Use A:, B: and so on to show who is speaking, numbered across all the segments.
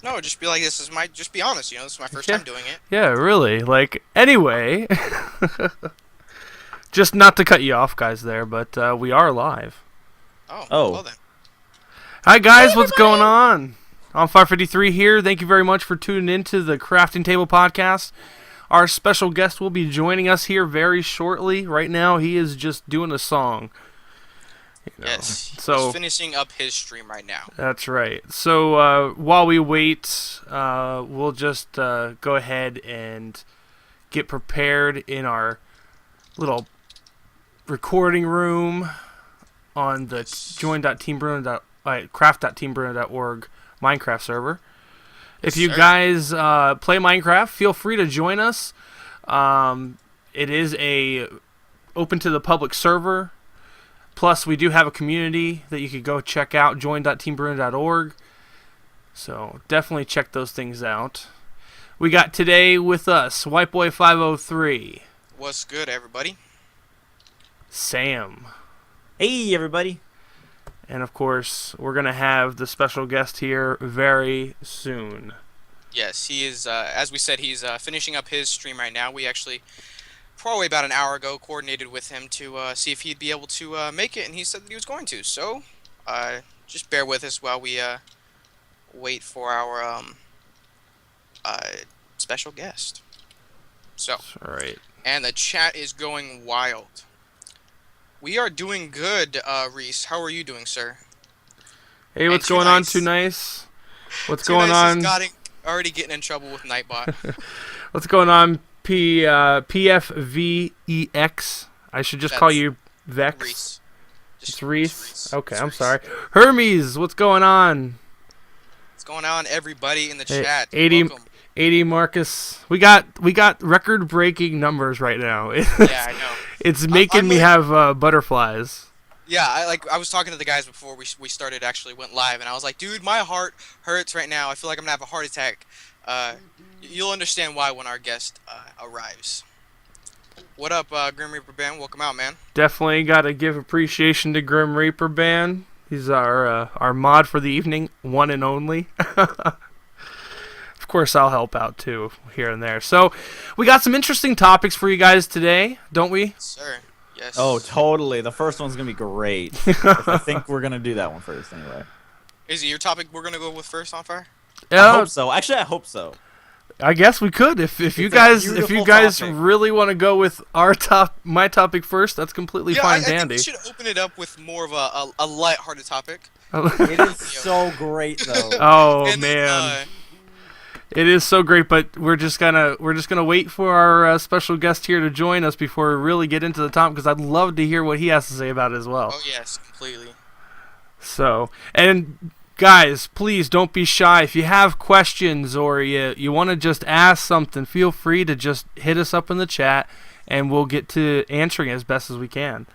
A: No, just be like, just be honest, this is my first
B: Yeah,
A: time doing it.
B: yeah, really. Like, anyway, just not to cut you off, guys, there, but we are live.
A: Oh,
C: Oh.
A: well then.
B: Hi,
C: Hey,
B: guys, what's going
C: everybody!
B: on? I'm 553 here. Thank you very much for tuning into the Crafting Table Podcast. Our special guest will be joining us here very shortly. Right now, he is just doing a song.
A: Yes, he's
B: So
A: finishing up his stream right now.
B: that's right. So while we wait, we'll just go ahead and get prepared in our little recording room on the
A: Yes.
B: craft.teambruno.org Minecraft server. If you
A: Sir.
B: guys play Minecraft, feel free to join us. It is a open to the public server. Plus, we do have a community that you could go check out, join.teambruno.org. So definitely check those things out. We got today with us Whiteboy503,
A: What's good, everybody?
B: Sam,
C: Hey, everybody.
B: and of course, we're going to have the special guest here very soon.
A: Yes, he is, as we said, he's finishing up his stream right now. We actually, probably about an hour ago, coordinated with him to see if he'd be able to make it, and he said that he was going to. So, just bear with us while we wait for our special guest. So,
B: That's right.
A: and the chat is going wild. We are doing good, Reese. How are you doing, sir?
B: Hey, what's
A: Too
B: going on,
A: Nice.
B: Too Nice? What's
A: Too
B: going
A: Nice
B: on?
A: already getting in trouble with Nightbot.
B: What's going on, PFVEX? I should just call
A: That's
B: you Vex.
A: Reese.
B: It's Reese. Okay,
A: It's
B: I'm
A: Reese.
B: sorry. Hermes, what's going on?
A: What's going on, everybody in the
B: Hey,
A: chat?
B: 80
A: Welcome.
B: 80 Marcus. We got record-breaking numbers right now.
A: Yeah, I know.
B: It's making me
A: really-
B: have butterflies.
A: Yeah, I was talking to the guys before we started actually went live, and I was like, dude, my heart hurts right now. I feel like I'm gonna have a heart attack. You'll understand why when our guest arrives. What up, Grim Reaper Band? Welcome out, man.
B: Definitely got to give appreciation to Grim Reaper Band. He's our mod for the evening, one and only. Of course, I'll help out too here and there. So, we got some interesting topics for you guys today, don't we?
A: Sir. Yes.
C: Oh, totally. The first one's gonna be great. I think we're gonna do that one first, anyway.
A: Is it your topic we're gonna go with first on fire?
C: I
B: Yeah,
C: hope so. Actually, I hope so.
B: I guess we could if you
C: It's a
B: guys
C: beautiful topic.
B: really want to go with my topic first. That's completely fine,
A: I think
B: dandy.
A: we should open it up with more of a light-hearted topic.
C: It is so great, though.
B: Oh
A: And then,
B: man, it is so great. But we're just gonna wait for our special guest here to join us before we really get into the topic, because I'd love to hear what he has to say about it as well.
A: oh yes, completely.
B: So, and guys, please don't be shy. If you have questions or you want to just ask something, feel free to just hit us up in the chat, and we'll get to answering as best as we can.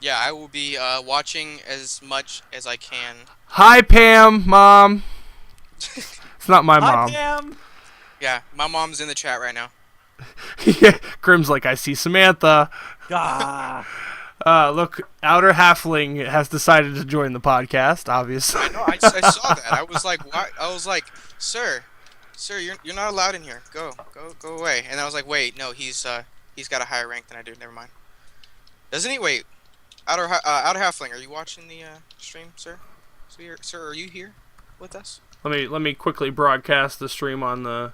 A: Yeah, I will be watching as much as I can.
B: Hi, Pam, Mom. It's not my
C: Hi,
B: mom.
C: Pam.
A: Yeah, my mom's in the chat right now.
B: Yeah, Grim's like, I see Samantha.
C: Ah.
B: Look, Outer Halfling has decided to join the podcast, obviously.
A: No, I saw that. I was like, why? I was like, sir, you're not allowed in here. Go away. And I was like, wait, no, he's got a higher rank than I do. Never mind. Doesn't he? Wait, Outer Halfling, are you watching the stream, sir? Sir, are you here with us?
B: Let me quickly broadcast the stream on the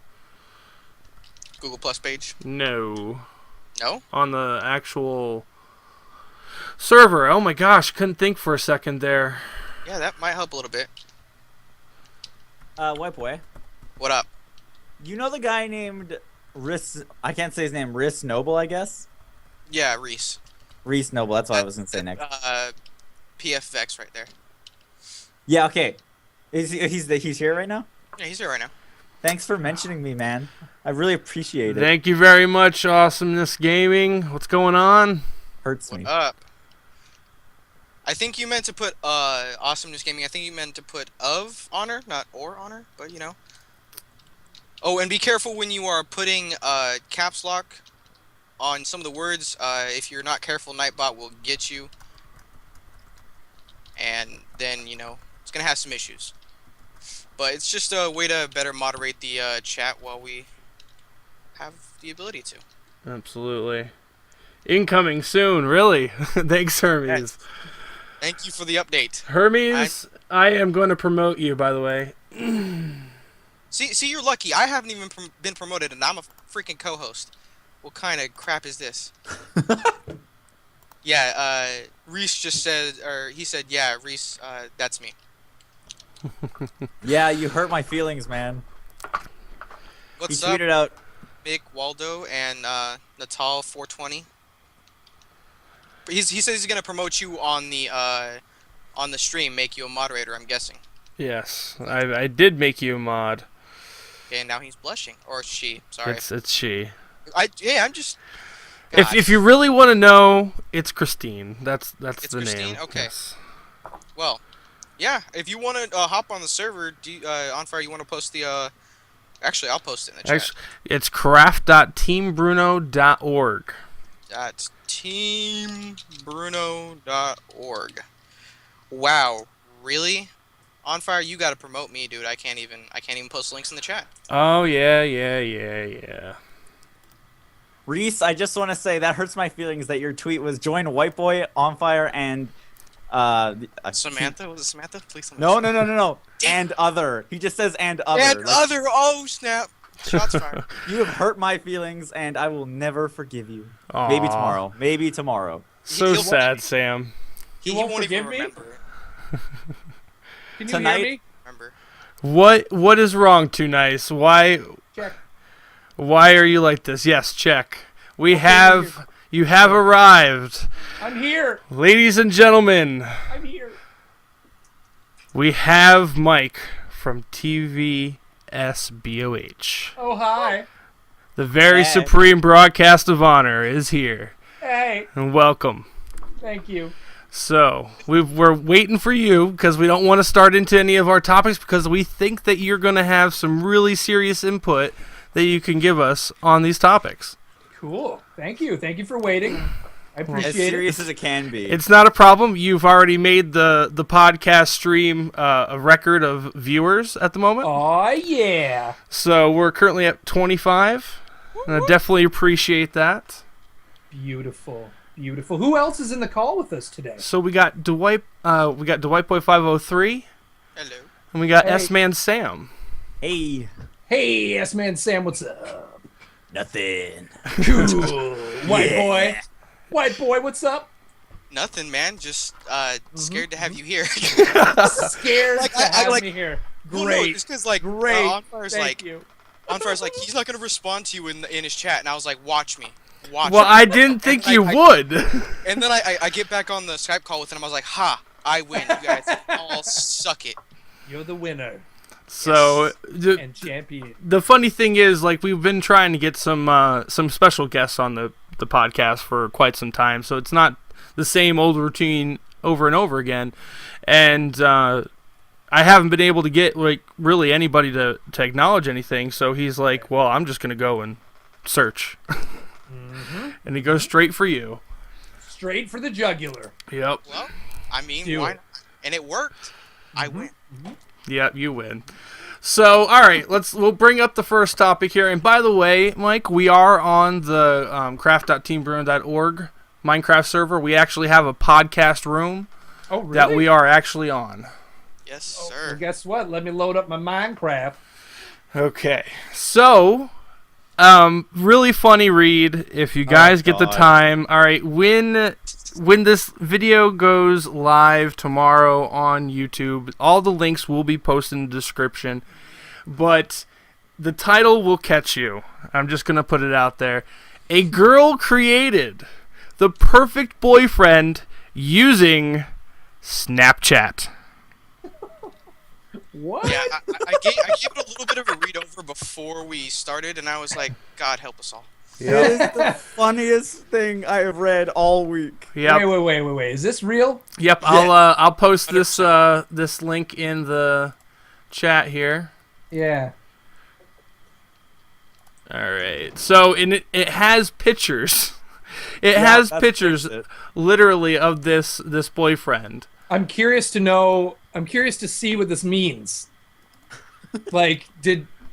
A: Google Plus page.
B: no
A: No.
B: on the actual server. Oh my gosh, couldn't think for a second there.
A: Yeah, that might help a little bit.
C: White boy.
A: What up?
C: You know the guy named Riss? I can't say his name. Riss Noble, I guess.
A: Yeah, Reese.
C: Reese Noble. That's what I was gonna say next.
A: PF Vex right there.
C: Yeah. Okay. He's here right now?
A: Yeah, he's here right now.
C: Thanks for mentioning me, man. I really appreciate it.
B: Thank you very much, Awesomeness Gaming. What's going on?
C: Hurts me.
A: What up? I think you meant to put Awesomeness Gaming. I think you meant to put of honor, not or honor, but you know. Oh, and be careful when you are putting caps lock on some of the words. If you're not careful, Nightbot will get you, and then you know it's gonna have some issues. But it's just a way to better moderate the chat while we have the ability to.
B: Absolutely. Incoming soon, really. Thanks, Hermes.
A: Yes. Thank you for the update.
B: Hermes, I am going to promote you, by the way.
A: See, you're lucky. I haven't even been promoted, and I'm a freaking co-host. What kind of crap is this? Yeah, Reese just said, or he said, yeah, Reese, that's me.
C: Yeah, you hurt my feelings, man.
A: What's
C: He
A: up,
C: tweeted out,
A: Big Waldo and Natal 420? He says he's gonna promote you on the stream, make you a moderator. I'm guessing.
B: Yes, I did make you a mod.
A: Okay, and now he's blushing, or she. Sorry.
B: It's she.
A: I'm just.
B: If you really want to know, it's Christine. That's
A: It's
B: the
A: Christine?
B: name.
A: Okay.
B: Yes.
A: Well, yeah. If you want to hop on the server, on fire, you want to post the. Actually, I'll post it in the chat.
B: Actually, it's craft.teambruno.org.
A: That's teambruno.org. Wow, really? On fire, you gotta promote me, dude. I can't even post links in the chat.
B: Oh yeah.
C: Reese, I just want to say that hurts my feelings that your tweet was join White Boy, On Fire, and
A: Samantha? Was it Samantha? Please tell me.
C: No.
A: Damn.
C: And other. He just says and other.
A: And
C: Like,
A: other. Oh snap! Shots fired.
C: you have hurt my feelings, and I will never forgive you.
B: Aw.
C: Maybe tomorrow. Maybe tomorrow.
B: So
A: He'll-
B: sad, Sam.
A: He
D: won't
A: won't even
D: forgive me?
A: remember.
D: Can you
C: Tonight-
D: hear me?
A: Remember?
B: What is wrong, Too Nice?
D: Check.
B: Why are you like this? Yes, check. You have arrived,
D: I'm here.
B: ladies and gentlemen.
D: I'm here.
B: We have Mike from TVSBOH.
D: Oh, hi.
B: The very
C: Hey.
B: supreme broadcast of honor is here,
D: Hey.
B: and welcome.
D: Thank you.
B: So we're waiting for you because we don't want to start into any of our topics because we think that you're going to have some really serious input that you can give us on these topics.
D: Cool. Thank you. Thank you for waiting. I
C: As
D: appreciate it.
C: serious as it can be.
B: It's not a problem. You've already made the podcast stream a record of viewers at the moment.
D: Oh, yeah.
B: So we're currently at 25, and I definitely appreciate that.
D: Beautiful. Beautiful. Who else is in the call with us today?
B: So we got Dwight Boy 503,
A: Hello.
B: and we got
D: Hey.
B: S-Man Sam.
C: Hey.
D: Hey, S-Man Sam, what's up?
C: Nothing.
D: Cool. White boy. White boy, what's up?
A: Nothing, man. Just scared to have you here.
D: Scared
A: Like,
D: to
A: I
D: have
A: like-
D: me here.
A: Well, no,
D: Great.
A: it's because like
D: Great.
A: Onfire's
D: Thank
A: like
D: you.
A: he's not gonna respond to you in his chat, and I was like, watch me. Watch
B: Well,
A: me.
B: I didn't think you would.
A: And then I get back on the Skype call with him. I was like, ha, I win. You guys all suck it.
D: You're the winner
B: So
D: and champion.
B: the funny thing is, like, we've been trying to get some special guests on the podcast for quite some time, so it's not the same old routine over and over again. And I haven't been able to get like really anybody to acknowledge anything. So he's like, "Well, I'm just gonna go and search," and he goes straight for you.
D: Straight for the jugular.
B: Yep.
A: Well, I mean,
D: Do
A: why
D: it.
A: not? And it worked. I win.
B: Yep, you win. So, all right, we'll bring up the first topic here. And by the way, Mike, we are on the craft.teambruno.org Minecraft server. We actually have a podcast room
D: Oh, really?
B: that we are actually on.
A: Yes,
D: Oh,
A: sir.
D: well, guess what? Let me load up my Minecraft.
B: Okay, so really funny read if you guys get the
C: God.
B: time. All right, when this video goes live tomorrow on YouTube, all the links will be posted in the description, but the title will catch you. I'm just gonna put it out there. A girl created the perfect boyfriend using Snapchat.
D: What?
A: Yeah, I gave it a little bit of a read over before we started, and I was like, God help us all.
C: It is the funniest thing I have read all week.
B: Yep.
D: Wait. Is this real?
B: Yep, I'll post this this link in the chat here.
D: Yeah.
B: All right. So it has pictures. It
C: Yeah,
B: has
C: that's
B: pictures
C: it.
B: literally of this boyfriend.
D: I'm curious to know. I'm curious to see what this means. Like,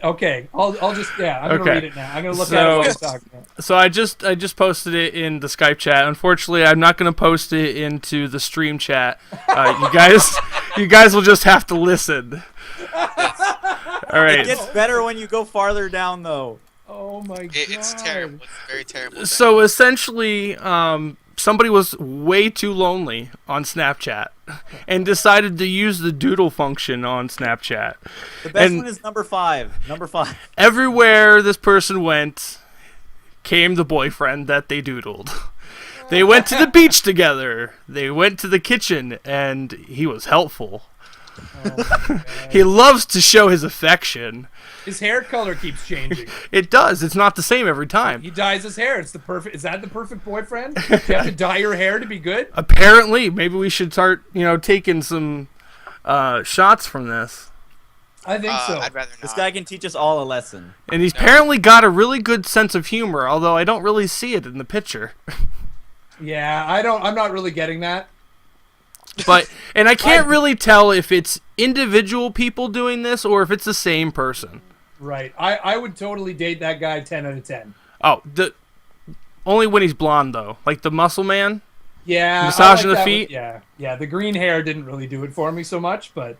D: okay, I'll just, yeah, I'm gonna
B: Okay.
D: read it now. I'm gonna look at it while I'm talking.
B: So I just posted it in the Skype chat. Unfortunately, I'm not going to post it into the stream chat. You guys will just have to listen. All
C: It
B: right.
C: gets better when you go farther down, though.
D: Oh my god.
A: It's terrible. It's a very terrible thing.
B: So essentially, somebody was way too lonely on Snapchat and decided to use the doodle function on Snapchat.
C: The best
B: And-
C: one is number 5. Number 5.
B: Everywhere this person went came the boyfriend that they doodled. They went to the beach together. They went to the kitchen, and he was helpful. He loves to show his affection.
D: His hair color keeps changing.
B: It does. It's not the same every time.
D: He dyes his hair. It's the perfect. Is that the perfect boyfriend? Do you have to dye your hair to be good?
B: Apparently, maybe we should start, taking some shots from this.
D: I think so.
A: I'd rather not.
C: This guy can teach us all a lesson.
B: And he's apparently got a really good sense of humor, although I don't really see it in the picture.
D: Yeah, I'm not really getting that.
B: And I can't really tell if it's individual people doing this or if it's the same person.
D: Right. I would totally date that guy 10 out of 10.
B: Oh, only when he's blonde though, like the muscle man.
D: Yeah.
B: Massaging the
D: that
B: feet?
D: Yeah. The green hair didn't really do it for me so much, but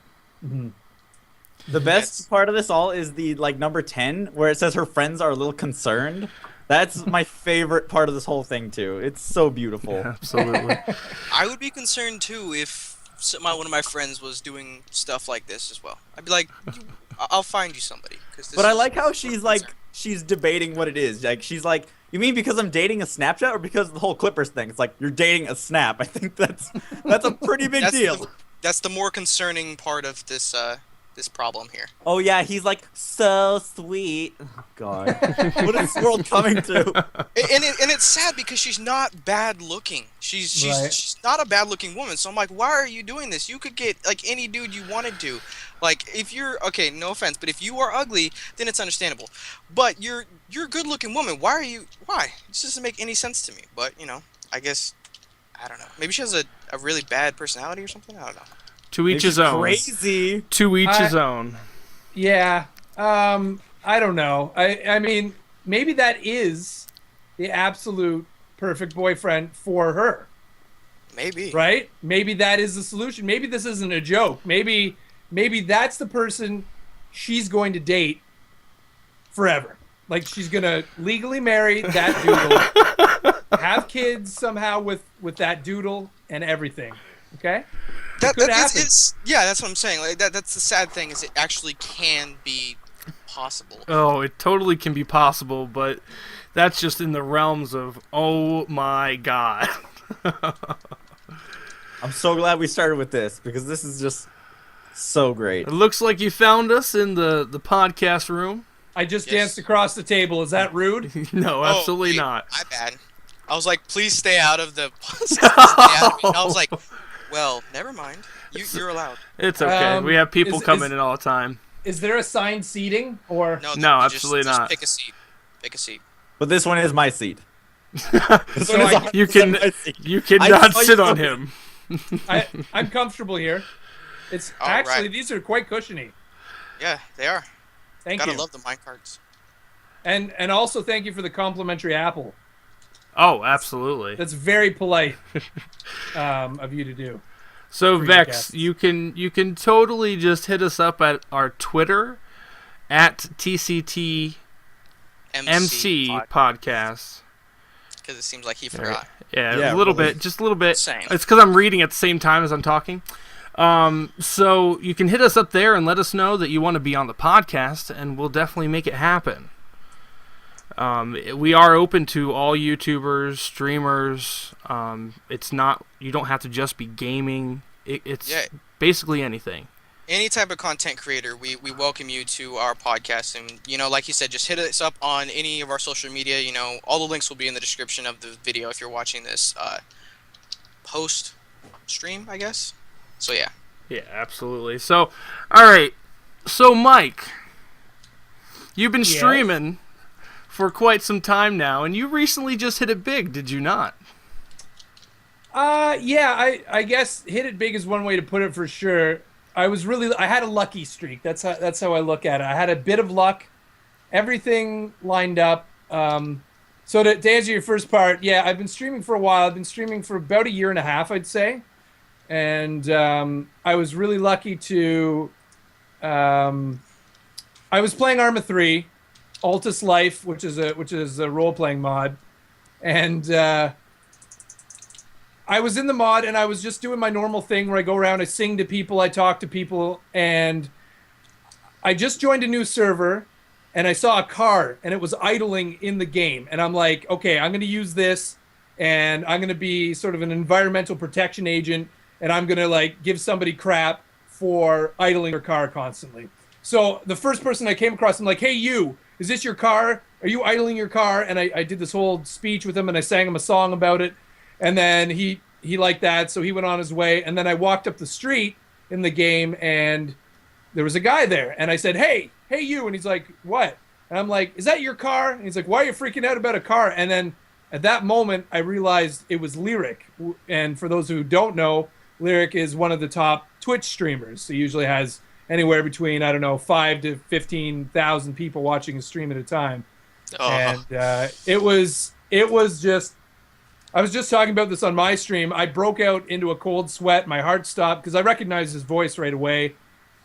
C: The best part of this all is the number 10 where it says her friends are a little concerned. That's my favorite part of this whole thing too. It's so beautiful.
B: Absolutely.
A: I would be concerned too if one of my friends was doing stuff like this as well. I'd be like, I'll find you somebody.
C: But I like how she's debating what it is. Like she's like, you mean because I'm dating a Snapchat or because of the whole Clippers thing? It's like you're dating a Snap. I think that's a pretty big deal.
A: That's the more concerning part of this this problem here.
C: Oh yeah, he's like so sweet. Oh god, what is this world coming to?
A: And it's sad because she's not bad looking. She's not a bad looking woman. So I'm like, why are you doing this? You could get like any dude you wanted to. Like if you're okay, no offense, but if you are ugly, then it's understandable. But you're a good looking woman. Why? It just doesn't make any sense to me. But I guess I don't know. Maybe she has a really bad personality or something. I don't know.
B: To each his own.
C: Crazy.
B: To each his own.
D: yeah. I don't know. I mean, maybe that is the absolute perfect boyfriend for her.
A: Maybe.
D: Right? Maybe that is the solution. Maybe this isn't a joke. Maybe that's the person she's going to date forever. Like she's gonna legally marry that doodle, have kids somehow with that doodle and everything. Okay?
A: That
D: could happen.
A: That's what I'm saying. Like that's the sad thing is it actually can be possible.
B: Oh, it totally can be possible, but that's just in the realms of oh my god.
C: I'm so glad we started with this because this is just so great.
B: It looks like you found us in the podcast room.
D: I just danced across the table. Is that rude?
B: No, absolutely not.
A: My bad. I was like, please stay out of the. Stay out of me. And I was like, well, never mind. You're allowed.
B: It's okay. We have people
D: is-
B: coming in all the time.
D: Is there assigned seating or?
B: No,
A: you
B: absolutely
A: just
B: not.
A: pick a seat. Pick a seat.
C: But this one is my seat.
D: So I-
B: You can you cannot
C: saw you
B: sit on
C: coming.
B: him.
D: I'm comfortable here. It's
A: All
D: actually
A: right.
D: these are quite cushiony.
A: Yeah, they are.
D: Thank
A: Gotta
D: you.
A: love the minecarts.
D: And also thank you for the complimentary apple.
B: Oh, absolutely.
D: That's very polite of you to do.
B: So
D: for your
B: Vex,
D: guests.
B: you can totally just hit us up at our Twitter at TCT MC podcast.
A: Because it seems like he forgot.
B: Yeah, a little
C: really.
B: bit, just a little bit.
A: Same.
B: It's because I'm reading at the same time as I'm talking. So you can hit us up there and let us know that you want to be on the podcast, and we'll definitely make it happen. We are open to all YouTubers, streamers. It's not, you don't have to just be gaming. It's basically anything.
A: Any type of content creator, we welcome you to our podcast. And, like you said, just hit us up on any of our social media. All the links will be in the description of the video if you're watching this post-stream, I guess. So, yeah.
B: Yeah, absolutely. So, all right. So, Mike, you've been
D: Yes?
B: streaming for quite some time now, and you recently just hit it big, did you not?
D: Yeah, I guess hit it big is one way to put it for sure. I had a lucky streak. That's how I look at it. I had a bit of luck, everything lined up. So to answer your first part, yeah, I've been streaming for a while. I've been streaming for about a year and a half, I'd say, and I was really lucky to. I was playing Arma 3, Altus Life, which is a role playing mod, and I was in the mod and I was just doing my normal thing where I go around, I sing to people, I talk to people, and I just joined a new server and I saw a car and it was idling in the game. And I'm like, okay, I'm going to use this and I'm going to be sort of an environmental protection agent and I'm going to like give somebody crap for idling their car constantly. So the first person I came across, I'm like, hey, you, is this your car? Are you idling your car? And I did this whole speech with him and I sang him a song about it. And then he liked that, so he went on his way. And then I walked up the street in the game, and there was a guy there. And I said, hey, you. And he's like, what? And I'm like, is that your car? And he's like, why are you freaking out about a car? And then at that moment, I realized it was Lyric. And for those who don't know, Lyric is one of the top Twitch streamers. So he usually has anywhere between, I don't know, 5 to 15,000 people watching a stream at a time.
A: Oh.
D: And it was just... I was just talking about this on my stream. I broke out into a cold sweat. My heart stopped because I recognized his voice right away.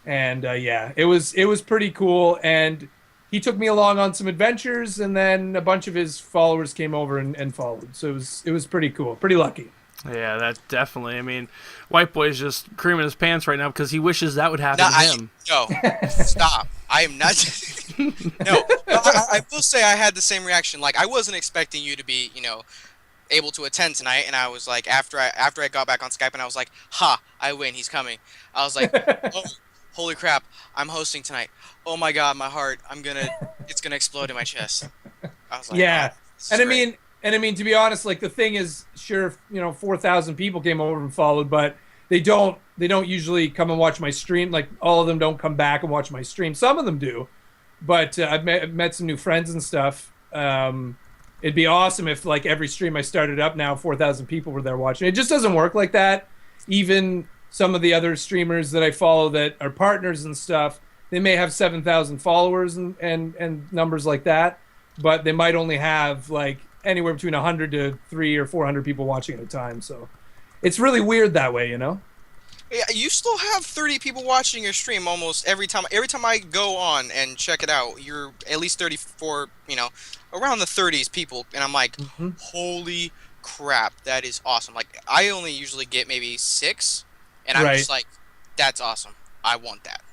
D: And yeah, it was pretty cool. And he took me along on some adventures, and then a bunch of his followers came over and followed. So it was pretty cool. Pretty lucky.
B: Yeah, that definitely. I mean, White Boy's just creaming his pants right now because he wishes that would happen to him.
A: No, stop. I am not. No, I will say I had the same reaction. Like, I wasn't expecting you to be, able to attend tonight, and I was like, after I got back on Skype, and I was like, ha, I win, he's coming. I was like, oh, holy crap, I'm hosting tonight. Oh my god, my heart, it's gonna explode in my chest. I was like,
D: yeah,
A: oh,
D: and I mean, to be honest, like the thing is, sure, 4,000 people came over and followed, but they don't usually come and watch my stream. Like all of them don't come back and watch my stream. Some of them do, but I've met some new friends and stuff. It'd be awesome if, like, every stream I started up now, 4,000 people were there watching. It just doesn't work like that. Even some of the other streamers that I follow that are partners and stuff, they may have 7,000 followers and numbers like that, but they might only have, like, anywhere between 100 to 300 or 400 people watching at a time. So it's really weird that way, Yeah,
A: you still have 30 people watching your stream almost every time. Every time I go on and check it out, you're at least 34, around the 30s people, and I'm like, holy crap, that is awesome. Like, I only usually get maybe 6, and I'm just like, that's awesome. I want that.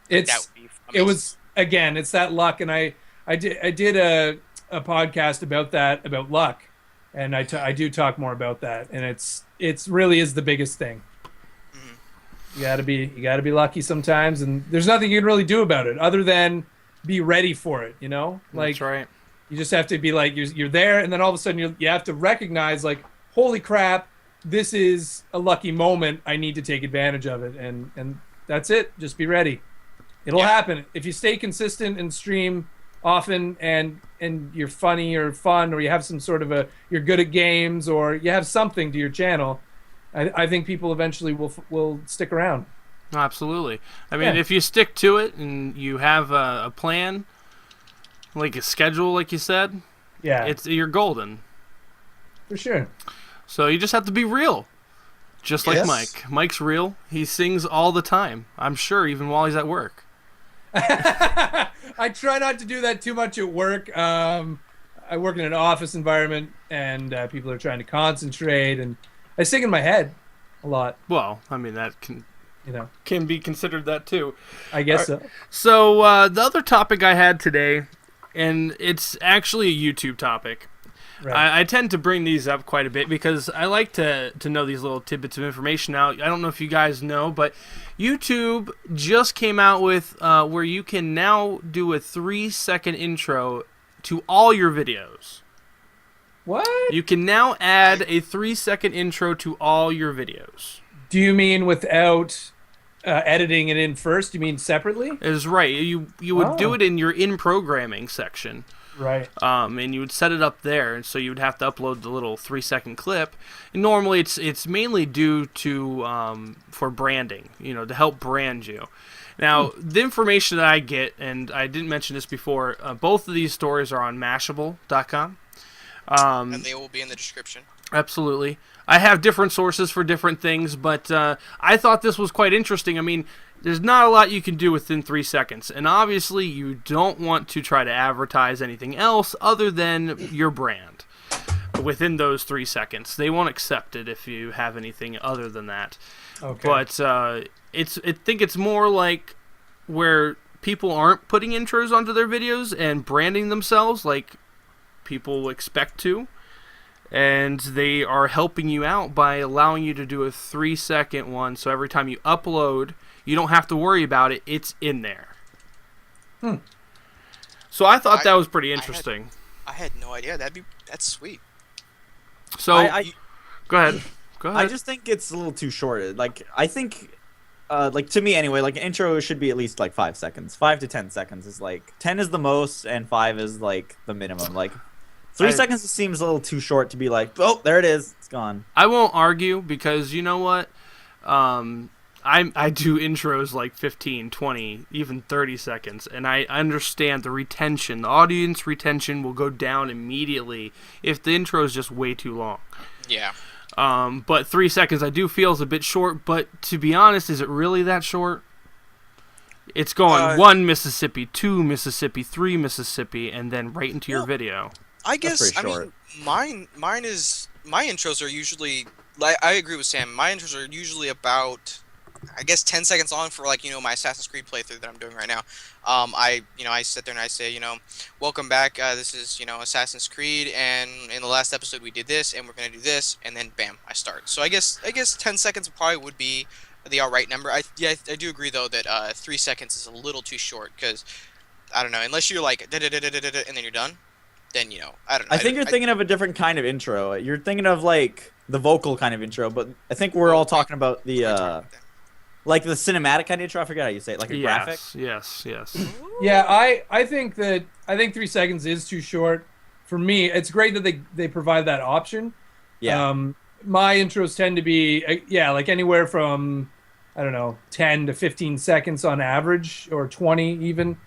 A: That would be amazing.
D: It was, again, it's that luck, and I did a podcast about that, about luck, and I do talk more about that, and it's really is the biggest thing. You gotta be lucky sometimes, and there's nothing you can really do about it other than be ready for it. Like,
B: that's right.
D: You just have to be like, you're there, and then all of a sudden you have to recognize, like, holy crap, this is a lucky moment. I need to take advantage of it, and that's it. Just be ready. It'll happen if you stay consistent and stream often, and you're funny or fun, or you have some sort of you're good at games, or you have something to your channel. I think people eventually will stick around.
B: Absolutely. I mean, if you stick to it and you have a plan, like a schedule, like you said, you're golden.
D: For sure.
B: So you just have to be real. Just like Mike. Mike's real. He sings all the time. I'm sure, even while he's at work.
D: I try not to do that too much at work. I work in an office environment, and people are trying to concentrate, and I sing in my head a lot.
B: Well, I mean, that can be considered that too.
D: I guess so.
B: So the other topic I had today, and it's actually a YouTube topic. Right. I tend to bring these up quite a bit because I like to know these little tidbits of information. Now, I don't know if you guys know, but YouTube just came out with where you can now do a 3-second intro to all your videos.
D: What?
B: You can now add a 3-second intro to all your videos.
D: Do you mean without editing it in first? You mean separately?
B: Is right. You would do it in your in-programming section.
D: Right.
B: And you would set it up there, and so you would have to upload the little 3-second clip. And normally, it's mainly due to for branding, to help brand you. Now, the information that I get, and I didn't mention this before, both of these stories are on Mashable.com.
A: And they will be in the description.
B: Absolutely. I have different sources for different things, but I thought this was quite interesting. I mean, there's not a lot you can do within 3 seconds, and obviously you don't want to try to advertise anything else other than your brand within those 3 seconds. They won't accept it if you have anything other than that.
D: Okay.
B: But I think it's more like where people aren't putting intros onto their videos and branding themselves like people expect to. And they are helping you out by allowing you to do a 3-second one. So every time you upload, you don't have to worry about it. It's in there. So I thought that was pretty interesting.
A: I had no idea. That's sweet.
B: So go ahead. Go ahead.
C: I just think it's a little too short. Like, I think, like, to me anyway, like, an intro should be at least, like, 5 seconds. 5 to 10 seconds is, like, 10 is the most, and 5 is, like, the minimum. Like, 3 seconds seems a little too short to be like, oh, there it is. It's gone.
B: I won't argue because you know what? I do intros like 15, 20, even 30 seconds, and I understand the retention. The audience retention will go down immediately if the intro is just way too long.
A: Yeah.
B: But 3 seconds I do feel is a bit short, but to be honest, is it really that short? It's going 1 Mississippi, 2 Mississippi, 3 Mississippi, and then right into your video.
A: I guess,
C: pretty short.
A: my intros are usually, like, I agree with Sam. My intros are usually about, I guess, 10 seconds long for, like, my Assassin's Creed playthrough that I'm doing right now. I sit there and I say, welcome back. This is, Assassin's Creed, and in the last episode we did this, and we're gonna do this, and then bam, I start. So I guess 10 seconds probably would be the alright number. I do agree though that 3 seconds is a little too short because I don't know, unless you're like and then you're done. Then I don't know.
C: I think you're thinking of a different kind of intro. You're thinking of like the vocal kind of intro, but I think we're all talking about the like the cinematic kind of intro. I forget how you say it, like a graphic.
B: Yes.
D: Yeah, I think 3 seconds is too short. For me, it's great that they provide that option.
C: Yeah.
D: My intros tend to be like anywhere from, I don't know, 10 to 15 seconds on average, or 20 even.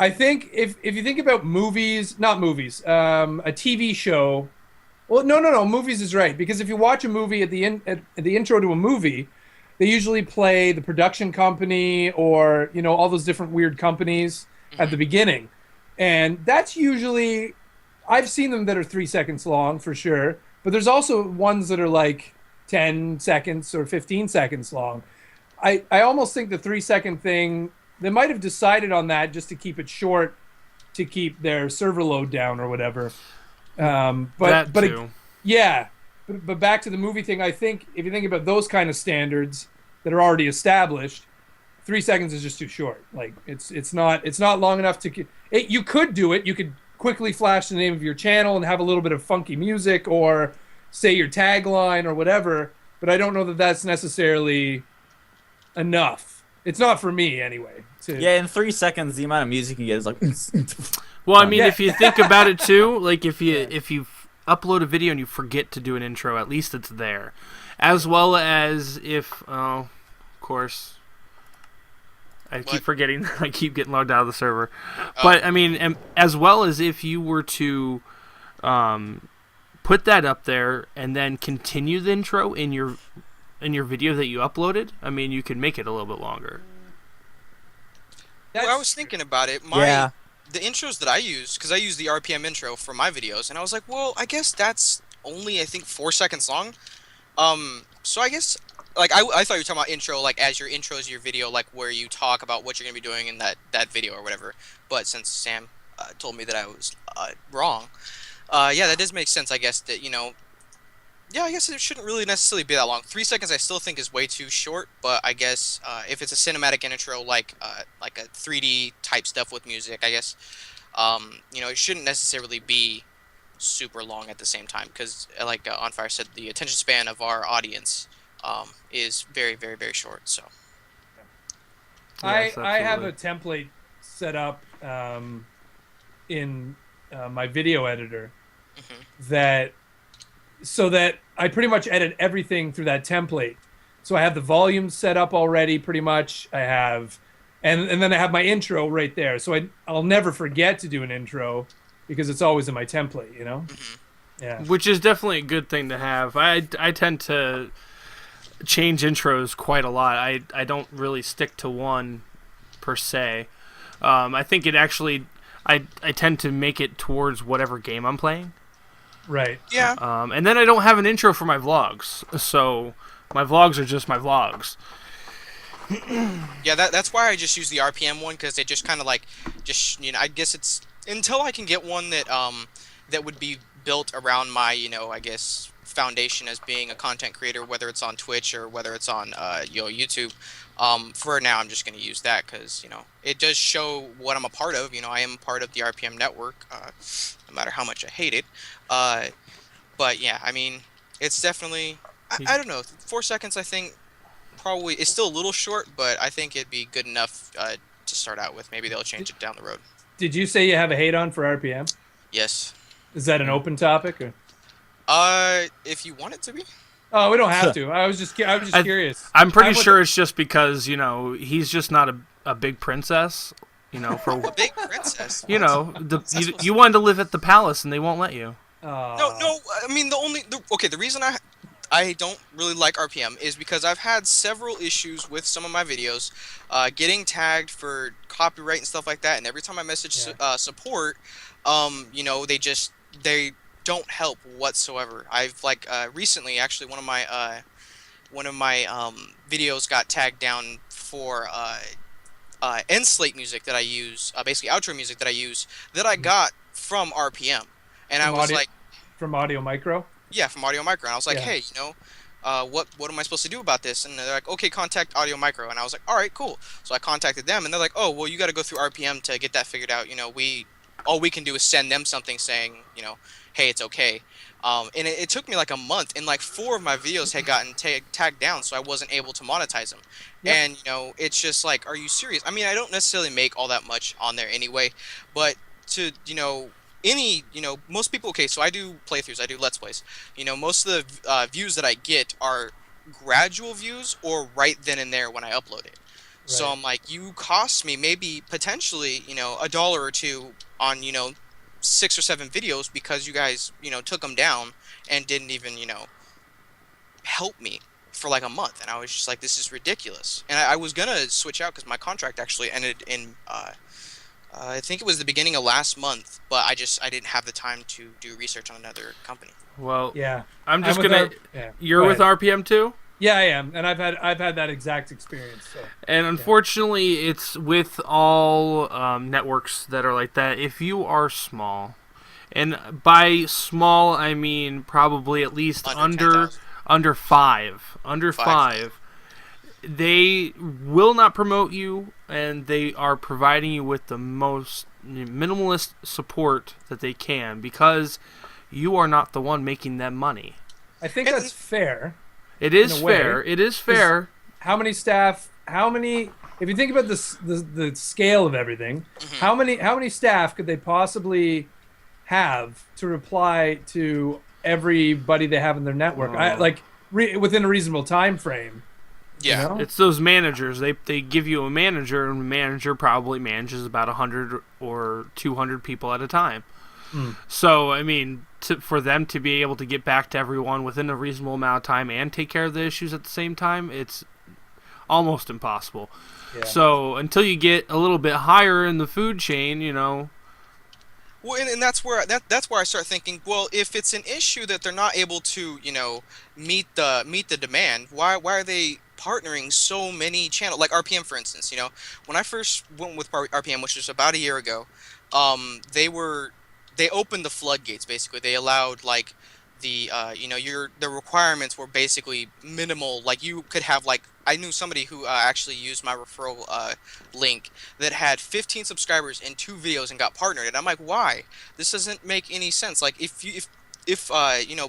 D: I think if you think about not movies, a TV show. Well, no, movies is right, because if you watch a movie at the intro to a movie, they usually play the production company or all those different weird companies at the beginning, and that's usually, I've seen them that are 3 seconds long for sure, but there's also ones that are like 10 seconds or 15 seconds long. I almost think the 3 second thing, they might have decided on that just to keep it short, to keep their server load down or whatever. But back to the movie thing, I think if you think about those kind of standards that are already established, 3 seconds is just too short. Like it's not long enough to. You could do it. You could quickly flash the name of your channel and have a little bit of funky music or say your tagline or whatever. But I don't know that that's necessarily enough. It's not for me anyway.
C: Yeah, in 3 seconds, the amount of music you get is like.
B: Well, I mean, if you think about it too, like if you upload a video and you forget to do an intro, at least it's there. As well as if, of course, I keep forgetting. I keep getting logged out of the server. But I mean, as well as if you were to put that up there and then continue the intro in your video that you uploaded, I mean, you can make it a little bit longer.
A: Well, I was thinking about it. The intros that I use, because I use the RPM intro for my videos, and I was like, well, I guess that's only, I think, 4 seconds long. So I guess, like, I thought you were talking about intro, like, as your intros to your video, like, where you talk about what you're going to be doing in that video or whatever. But since Sam told me that I was wrong, that does make sense, I guess, that, yeah, I guess it shouldn't really necessarily be that long. 3 seconds I still think is way too short, but I guess if it's a cinematic intro like a 3D type stuff with music, I guess it shouldn't necessarily be super long at the same time, because like On Fire said, the attention span of our audience is very, very, very short. So
D: I have a template set up in my video editor
A: Hmm.
D: that so that I pretty much edit everything through that template. So I have the volume set up already, pretty much. I have, and then I have my intro right there. So I'll never forget to do an intro because it's always in my template.
A: Hmm.
D: Yeah.
B: Which is definitely a good thing to have. I tend to change intros quite a lot. I don't really stick to one per se. I think it actually I tend to make it towards whatever game I'm playing.
D: Right.
A: Yeah.
B: And then I don't have an intro for my vlogs, so my vlogs are just my vlogs.
A: Yeah, that's why I just use the RPM one, because it just kind of like, just, I guess it's until I can get one that that would be built around my, I guess, foundation as being a content creator, whether it's on Twitch or whether it's on YouTube. For now, I'm just going to use that because it does show what I'm a part of. I am a part of the RPM network, no matter how much I hate it. Uh, but yeah, I mean, it's definitely, I don't know, 4 seconds. I think probably it's still a little short, but I think it'd be good enough to start out with. Maybe they'll change it down the road.
D: Did you say you have a hate on for RPM?
A: Yes.
D: Is that an open topic? Or?
A: If you want it to be.
D: Oh, we don't have to. I was just curious.
B: I'm pretty
D: I'm with
B: sure it's just because he's just not a big princess. For
A: A big princess.
B: you wanted to live at the palace and they won't let you.
A: No. I mean, the reason I don't really like RPM is because I've had several issues with some of my videos, getting tagged for copyright and stuff like that. And every time I message support, they don't help whatsoever. I've recently actually one of my videos got tagged down for end slate music that I use, basically outro music that I use that I got from RPM, and I
D: From
A: was
D: audio,
A: like,
D: from Audio Micro.
A: yeah, from Audio Micro, and I was like,
D: Yeah.
A: hey, what am I supposed to do about this? And they're like, okay, contact Audio Micro, and I was like, all right, cool. So I contacted them, and they're like, oh, well, you got to go through RPM to get that figured out. All we can do is send them something saying, hey, it's okay. And it took me like a month, and like 4 of my videos had gotten tagged down, so I wasn't able to monetize them.
D: Yep.
A: And it's just like, are you serious? I mean, I don't necessarily make all that much on there anyway, but to most people. Okay, so I do playthroughs, I do let's plays. Most of the views that I get are gradual views or right then and there when I upload it. So
D: Right.
A: I'm like, you cost me maybe potentially $1 or $2 on 6 or 7 videos because you guys took them down and didn't even help me for like a month. And I was just like, this is ridiculous. And I was gonna switch out because my contract actually ended in I think it was the beginning of last month, but I didn't have the time to do research on another company.
B: Well,
D: Yeah.
B: I'm just
D: with
B: gonna.
D: yeah.
B: You're
D: Go
B: with
D: ahead.
B: RPM too,
D: Yeah, I am, and I've had that exact experience. So
B: and unfortunately, it's with all networks that are like that. If you are small, and by small I mean probably at least
A: Under 10,000.
B: under five, under
A: Five.
B: five, they will not promote you, and they are providing you with the most minimalist support that they can because you are not the one making them money.
D: I think
A: And-
D: that's fair.
B: It is
D: a way,
B: fair. It is fair.
D: How many staff? How many? If you think about the scale of everything, how many staff could they possibly have to reply to everybody they have in their network? Within a reasonable time frame.
A: Yeah.
D: You know?
B: It's those managers. They give you a manager, and the manager probably manages about 100 or 200 people at a time. So, I mean, for them to be able to get back to everyone within a reasonable amount of time and take care of the issues at the same time, it's almost impossible.
D: Yeah.
B: So, until you get a little bit higher in the food chain,
A: Well, and that's where that's where I start thinking. Well, if it's an issue that they're not able to, meet the demand, why are they partnering so many channels like RPM, for instance? When I first went with RPM, which was about a year ago, they opened the floodgates. Basically, they allowed like the requirements were basically minimal. Like you could have I knew somebody who actually used my referral link that had 15 subscribers and 2 videos and got partnered. And I'm like, why? This doesn't make any sense. Like if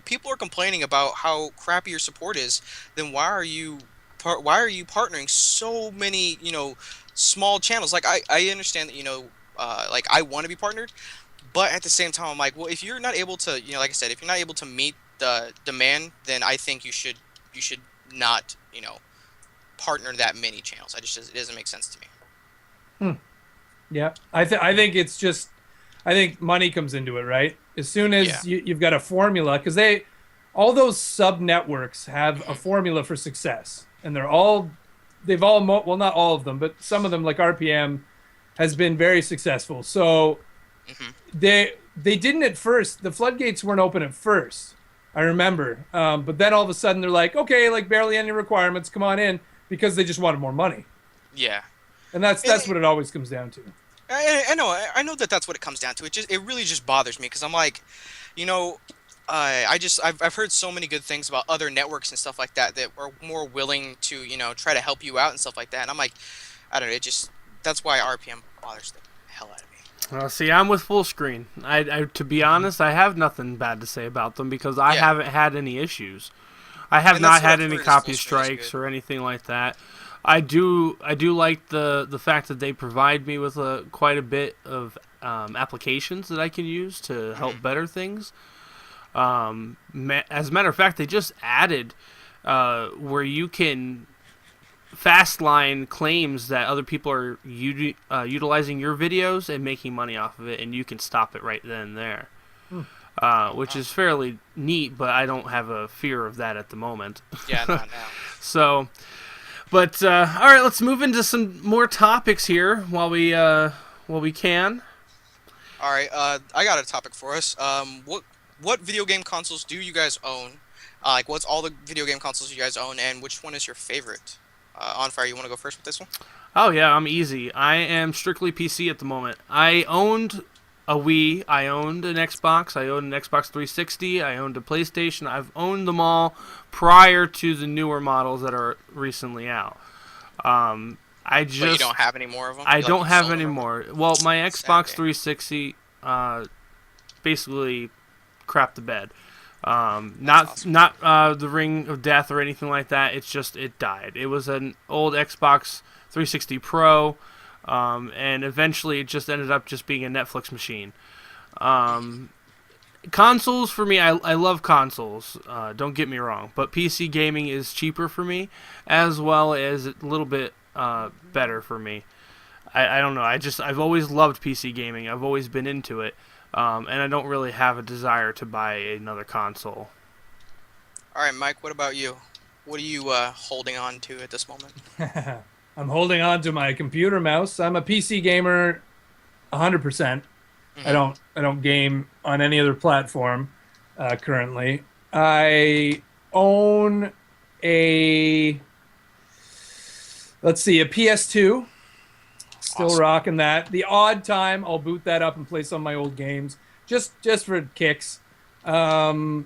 A: people are complaining about how crappy your support is, then why are you partnering so many small channels? Like I understand that like I want to be partnered, but at the same time, I'm like, well, if you're not able to, like I said, if you're not able to meet the demand, then I think you should not, partner that many channels. It doesn't make sense to me.
D: Yeah, I think it's just, I think money comes into it, right? As soon
A: Yeah.
D: as you've got a formula, because all those sub networks have a formula for success, and well, not all of them, but some of them, like RPM, has been very successful. So
A: Hmm.
D: they didn't at first. The floodgates weren't open at first. I remember, but then all of a sudden they're like, okay, like barely any requirements, come on in, because they just wanted more money,
A: Yeah.
D: and that's what it always comes down to.
A: I know that's what it comes down to. It really just bothers me because I'm like, you know, I've heard so many good things about other networks and stuff like that are more willing to try to help you out and stuff like that. And I'm like, I don't know. That's why RPM bothers the hell out of me.
B: See, I'm with full screen. To be honest, I have nothing bad to say about them because I
A: Yeah.
B: haven't had any issues. I have
A: And that's
B: not
A: what
B: had
A: I've
B: any
A: heard is
B: copy
A: full screen is
B: strikes
A: good.
B: or anything like that. I do like the fact that they provide me with quite a bit of applications that I can use to help better things. As a matter of fact, they just added where you can fast line claims that other people are utilizing your videos and making money off of it, and you can stop it right then and there. Which is fairly neat, but I don't have a fear of that at the moment.
A: Yeah, no.
B: So, but all right, let's move into some more topics here while we can.
A: All right. I got a topic for us. What video game consoles do you guys own? Like, what's all the video game consoles you guys own, and which one is your favorite? On Fire, you want to go first with this one?
B: Oh yeah, I'm easy. I am strictly PC at the moment. I owned a Wii, I owned an Xbox, I owned an Xbox 360, I owned a PlayStation. I've owned them all prior to the newer models that are recently out.
A: But you don't have any more of them?
B: I
A: You,
B: don't
A: you
B: have
A: sold
B: any
A: them?
B: more. Well, my Xbox
A: Okay.
B: 360 basically crapped the bed.
A: That's awesome.
B: Not the Ring of Death or anything like that. It's just it died. It was an old Xbox 360 Pro, and eventually it just ended up just being a Netflix machine. Consoles for me, I love consoles. Don't get me wrong, but PC gaming is cheaper for me, as well as a little bit better for me. I don't know. I've always loved PC gaming. I've always been into it. And I don't really have a desire to buy another console.
A: All right, Mike, what about you? What are you holding on to at this moment?
D: I'm holding on to my computer mouse. I'm a PC gamer, 100%. I don't game on any other platform currently. I own a PS2. Still
A: Awesome.
D: rocking that. The odd time I'll boot that up and play some of my old games, just for kicks. And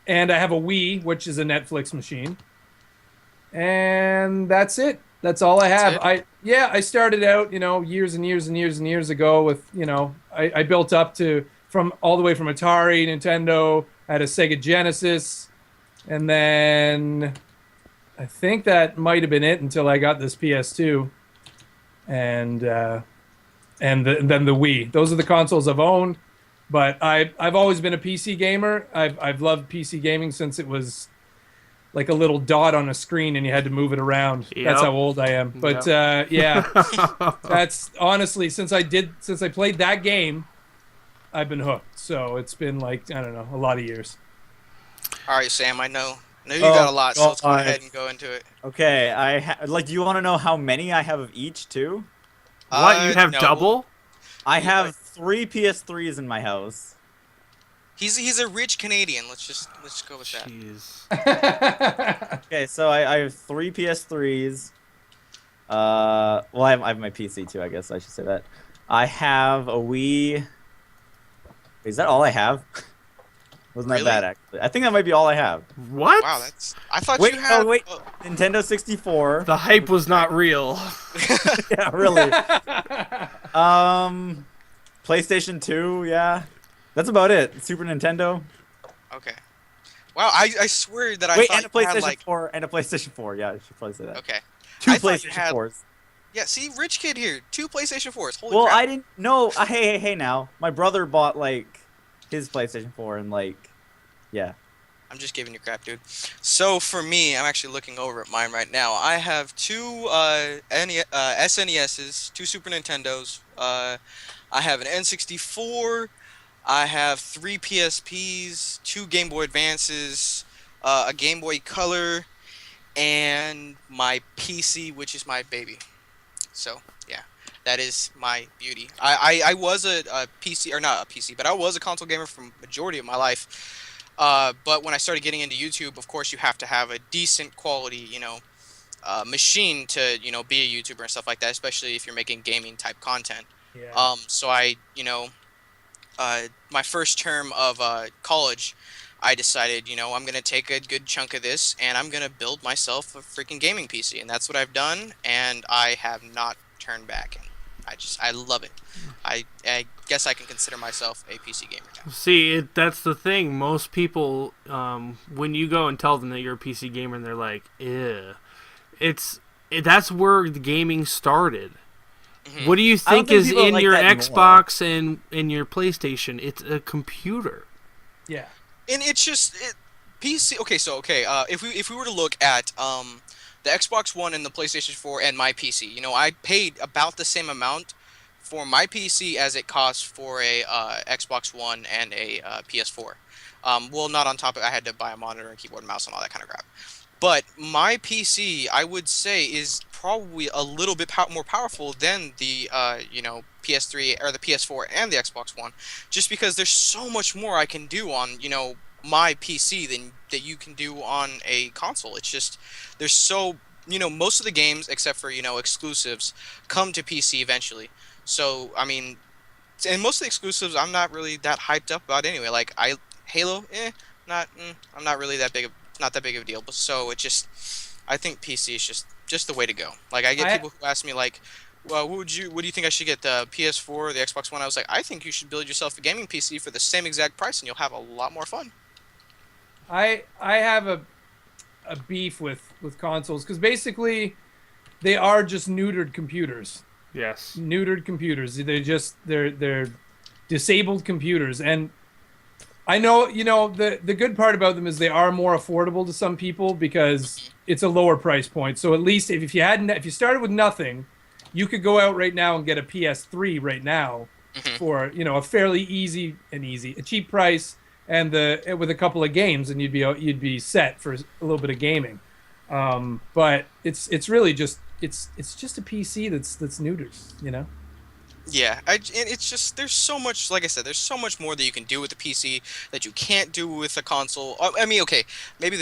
D: I have a Wii, which is a Netflix machine. And that's it. That's all I have.
A: That's
D: I started out, years and years and years and years ago with, I built up to from all the way from Atari, Nintendo, I had a Sega Genesis, and then I think that might have been it until I got this PS2, and then the Wii. Those are the consoles I've owned, but I've always been a PC gamer. I've loved PC gaming since it was like a little dot on a screen and you had to move it around.
B: Yep.
D: That's how old I am. But yeah, that's honestly since I played that game, I've been hooked. So it's been like, I don't know, a lot of years.
A: All right, Sam, I know you got a lot, so let's go ahead and go into it.
C: Okay, do you want to know how many I have of each too?
B: What, you have
A: No.
B: double?
C: I have 3 PS3s in my house.
A: He's a rich Canadian. Let's go with that.
B: Jeez.
C: Okay, so I have 3 PS3s. Well, I have my PC too. I guess I should say that. I have a Wii. Is that all I have? Wasn't that
A: Really?
C: bad actually? I think that might be all I have.
B: What?
A: Wow, I thought
C: Wait,
A: you had.
C: no, wait. Nintendo 64.
B: The hype was not real.
C: Yeah, really. PlayStation 2. Yeah, that's about it. Super Nintendo.
A: Okay. Wow, I swear that I
C: Wait,
A: thought
C: and a
A: you had
C: PlayStation
A: like.
C: 4. And a PlayStation 4. Yeah, I should probably say that.
A: Okay.
C: 2
A: I thought you
C: PlayStation
A: had-
C: 4s.
A: Yeah, see, rich kid here. 2 PlayStation 4s. Holy
C: Well,
A: crap.
C: I didn't know. Hey, now. My brother bought like his PlayStation 4 and like, yeah.
A: I'm just giving you crap, dude. So for me, I'm actually looking over at mine right now. I have 2 SNESs, 2 Super Nintendos. I have an N64. I have 3 PSPs, 2 Game Boy Advances, a Game Boy Color, and my PC, which is my baby. So yeah, that is my beauty. I was a PC, or not a PC, but I was a console gamer for majority of my life. But when I started getting into YouTube, of course, you have to have a decent quality, machine to, be a YouTuber and stuff like that, especially if you're making gaming type content.
D: Yeah.
A: So my first term of college, I decided, I'm gonna take a good chunk of this and I'm gonna build myself a freaking gaming PC, and that's what I've done, and I have not turned back. And I love it. I guess I can consider myself a PC gamer now.
B: See, that's the thing. Most people, when you go and tell them that you're a PC gamer, and they're like, "Ew," that's where the gaming started.
A: Mhm.
B: What do you
C: I don't
B: think
C: think
B: is
C: people are
B: in
C: like
B: your
C: that anymore.
B: Xbox and your PlayStation? It's a computer.
D: Yeah.
A: And it's just PC. Okay, if we were to look at the Xbox One and the PlayStation 4 and my PC, I paid about the same amount for my PC as it costs for a Xbox One and a PS4. Well, not on top of I had to buy a monitor and keyboard and mouse and all that kind of crap. But my PC, I would say, is probably a little bit more powerful than the PS3 or the PS4 and the Xbox One, just because there's so much more I can do on my PC than that you can do on a console. It's just there's so most of the games except for exclusives come to PC eventually. So I mean, and most of the exclusives I'm not really that hyped up about anyway. Like Halo, I'm not really that big of not that big of a deal. But so it just I think PC is just the way to go. Like I get
D: I
A: people who ask me like, well, what do you think I should get, the PS4 or the Xbox One? I was like, I think you should build yourself a gaming PC for the same exact price and you'll have a lot more fun.
D: I have a beef with consoles because basically they are just neutered computers.
B: Yes.
D: Neutered computers. They're disabled computers, and I know the good part about them is they are more affordable to some people because it's a lower price point. So at least if you started with nothing, you could go out right now and get a PS3 right now
A: Mhm.
D: for a fairly a cheap price, and with a couple of games, and you'd be set for a little bit of gaming. But it's really just it's just a PC that's neutered.
A: Yeah, and it's just there's so much, like I said, there's so much more that you can do with the PC that you can't do with a console. I mean, okay, maybe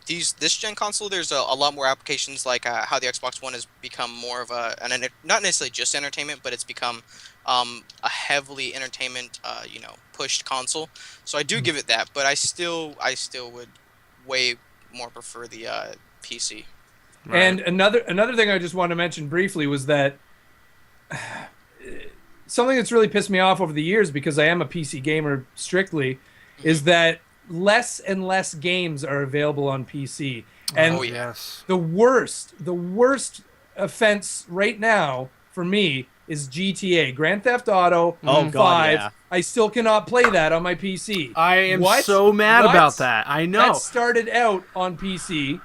A: this gen console, there's a lot more applications, like how the Xbox One has become more of not necessarily just entertainment, but it's become a heavily entertainment pushed console. So I do give it that, but I still would way more prefer the PC.
B: Right.
D: And another thing I just wanted to mention briefly was that something that's really pissed me off over the years, because I am a PC gamer strictly, is that less and less games are available on PC. And
A: Oh, yeah.
B: Yes.
D: the worst offense right now for me is GTA, Grand Theft Auto
C: Oh,
D: 5.
C: God, yeah.
D: I still cannot play that on my PC.
B: I am
D: What?
B: so mad
D: What?
B: about that. I know.
D: That started out on PC.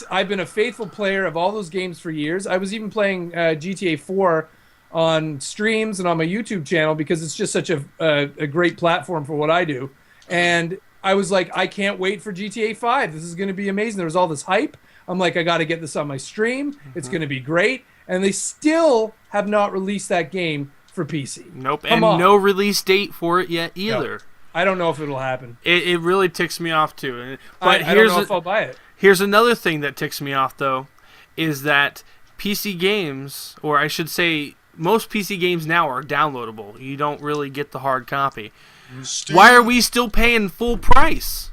D: I've been a faithful player of all those games for years. I was even playing GTA 4 on streams and on my YouTube channel because it's just such a great platform for what I do. And I was like, I can't wait for GTA 5. This is going to be amazing. There was all this hype. I'm like, I got to get this on my stream. It's going to be great. And they still have not released that game for PC.
B: Nope.
D: Come
B: And
D: on.
B: no release date for it yet either.
D: I don't know if it'll happen.
B: It really ticks me off too. But
D: I don't know if I'll buy it.
B: here's another thing that ticks me off though, is that PC games, or I should say, most PC games now are downloadable. You don't really get the hard copy. Why are we still paying full price?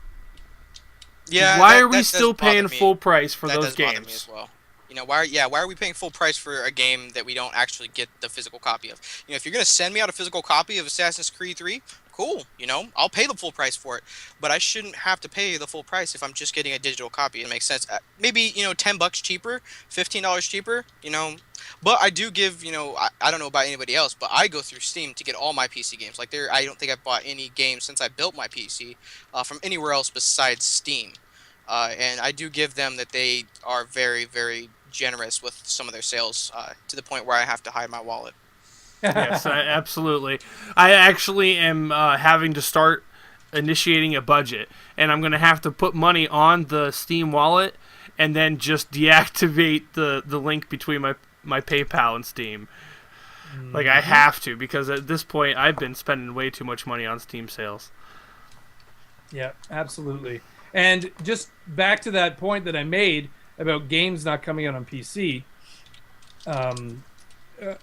A: Yeah.
B: Why
A: that-
B: are we
A: that does
B: still
A: bother
B: paying
A: me.
B: full price for
A: That
B: those
A: does bother me
B: games?
A: as well. Why are we paying full price for a game that we don't actually get the physical copy of? If you're gonna send me out a physical copy of Assassin's Creed 3, cool. I'll pay the full price for it, but I shouldn't have to pay the full price if I'm just getting a digital copy. It makes sense. Maybe $10 cheaper, $15 cheaper. But I do give I don't know about anybody else, but I go through Steam to get all my PC games. Like I don't think I've bought any games since I built my PC from anywhere else besides Steam. And I do give them that they are very, very generous with some of their sales to the point where I have to hide my wallet.
B: Yes, absolutely. I actually am having to start initiating a budget, and I'm going to have to put money on the Steam wallet and then just deactivate the link between my PayPal and Steam. Like, I have to, because at this point I've been spending way too much money on Steam sales.
D: Yeah, absolutely. And just back to that point that I made about games not coming out on PC.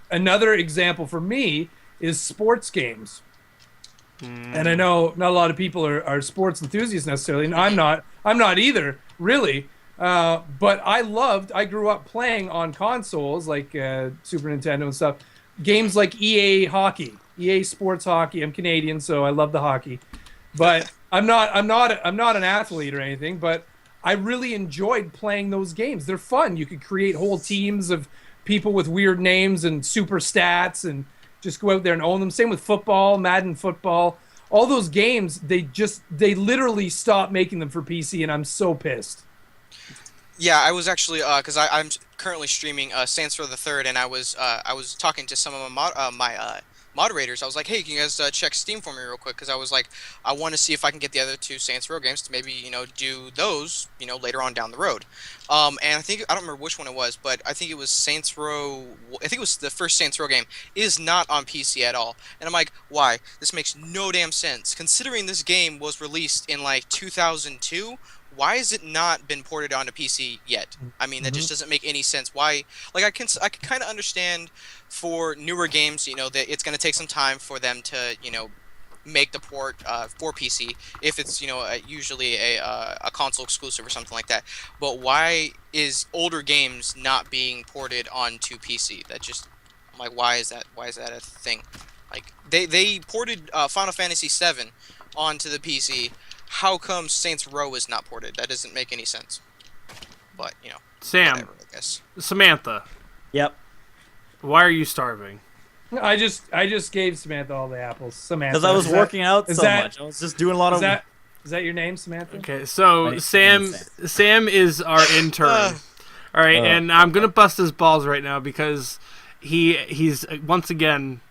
D: Another example for me is sports games. And I know not a lot of people are sports enthusiasts necessarily, and I'm not either, really. But I grew up playing on consoles like Super Nintendo and stuff. Games like EA Hockey, EA Sports Hockey. I'm Canadian, so I love the hockey. But I'm not an athlete or anything, but I really enjoyed playing those games. They're fun. You could create whole teams of people with weird names and super stats and just go out there and own them. Same with football, Madden football. All those games, they literally stopped making them for PC, and I'm so pissed.
A: Yeah, I was actually because I'm currently streaming Saints Row the Third, and I was talking to some of my moderators. I was like, hey, can you guys check Steam for me real quick? Because I was like, I want to see if I can get the other two Saints Row games to maybe do those later on down the road. And I don't remember which one it was, but I think it was Saints Row. I think it was the first Saints Row game is not on PC at all. And I'm like, why? This makes no damn sense. Considering this game was released in like 2002. Why has it not been ported onto PC yet? I mean, that just doesn't make any sense. Why? Like, I can kind of understand for newer games, that it's going to take some time for them to, make the port for PC if it's, usually a console exclusive or something like that. But why is older games not being ported onto PC? I'm like, why is that? Why is that a thing? Like, they ported Final Fantasy VII onto the PC. How come Saints Row is not ported? That doesn't make any sense. But,
B: Sam,
A: whatever, I guess.
B: Samantha,
C: Yep.
B: why are you starving?
D: I just gave Samantha all the apples. Samantha.
C: Because I was working out so
D: that-
C: much. I was just doing a lot of.
D: Is that your name, Samantha?
B: Okay, so
C: My
B: Sam
C: name is
B: is our intern. All right, and I'm gonna bust his balls right now because he's once again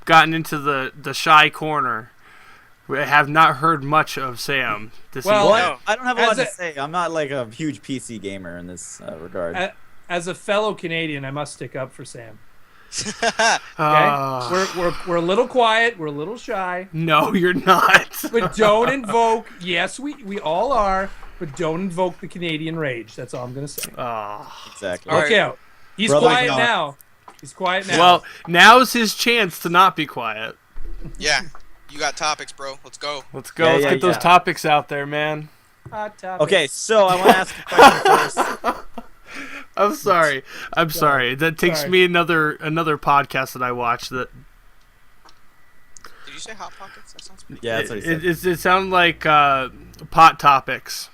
B: gotten into the shy corner. We have not heard much of Sam this
D: Well,
B: evening.
C: Well, I don't have a lot
D: As
C: to
D: a-
C: say. I'm not like a huge PC gamer in this regard.
D: As a fellow Canadian, I must stick up for Sam. Okay,
B: Uh,
D: we're a little quiet, we're a little shy,
B: no, you're not.
D: but don't invoke. Yes, we all are, but don't invoke the Canadian rage. That's all I'm gonna say.
C: Exactly.
A: All right.
D: Look out. He's
C: Brother
D: quiet
C: John.
D: now. He's quiet now.
B: Well, now's his chance to not be quiet.
A: Yeah, you got topics, bro. Let's go.
B: Let's go.
C: Yeah,
B: Let's
C: yeah,
B: get those
C: yeah.
B: topics out there, man.
D: Hot topic.
C: Okay, so I want to ask a question first.
B: I'm sorry. I'm sorry. That takes
D: Sorry.
B: me another podcast that I watched that
A: Did you say Hot Pockets? That sounds pretty
C: Yeah, that's what he said.
B: it sounded like pot topics.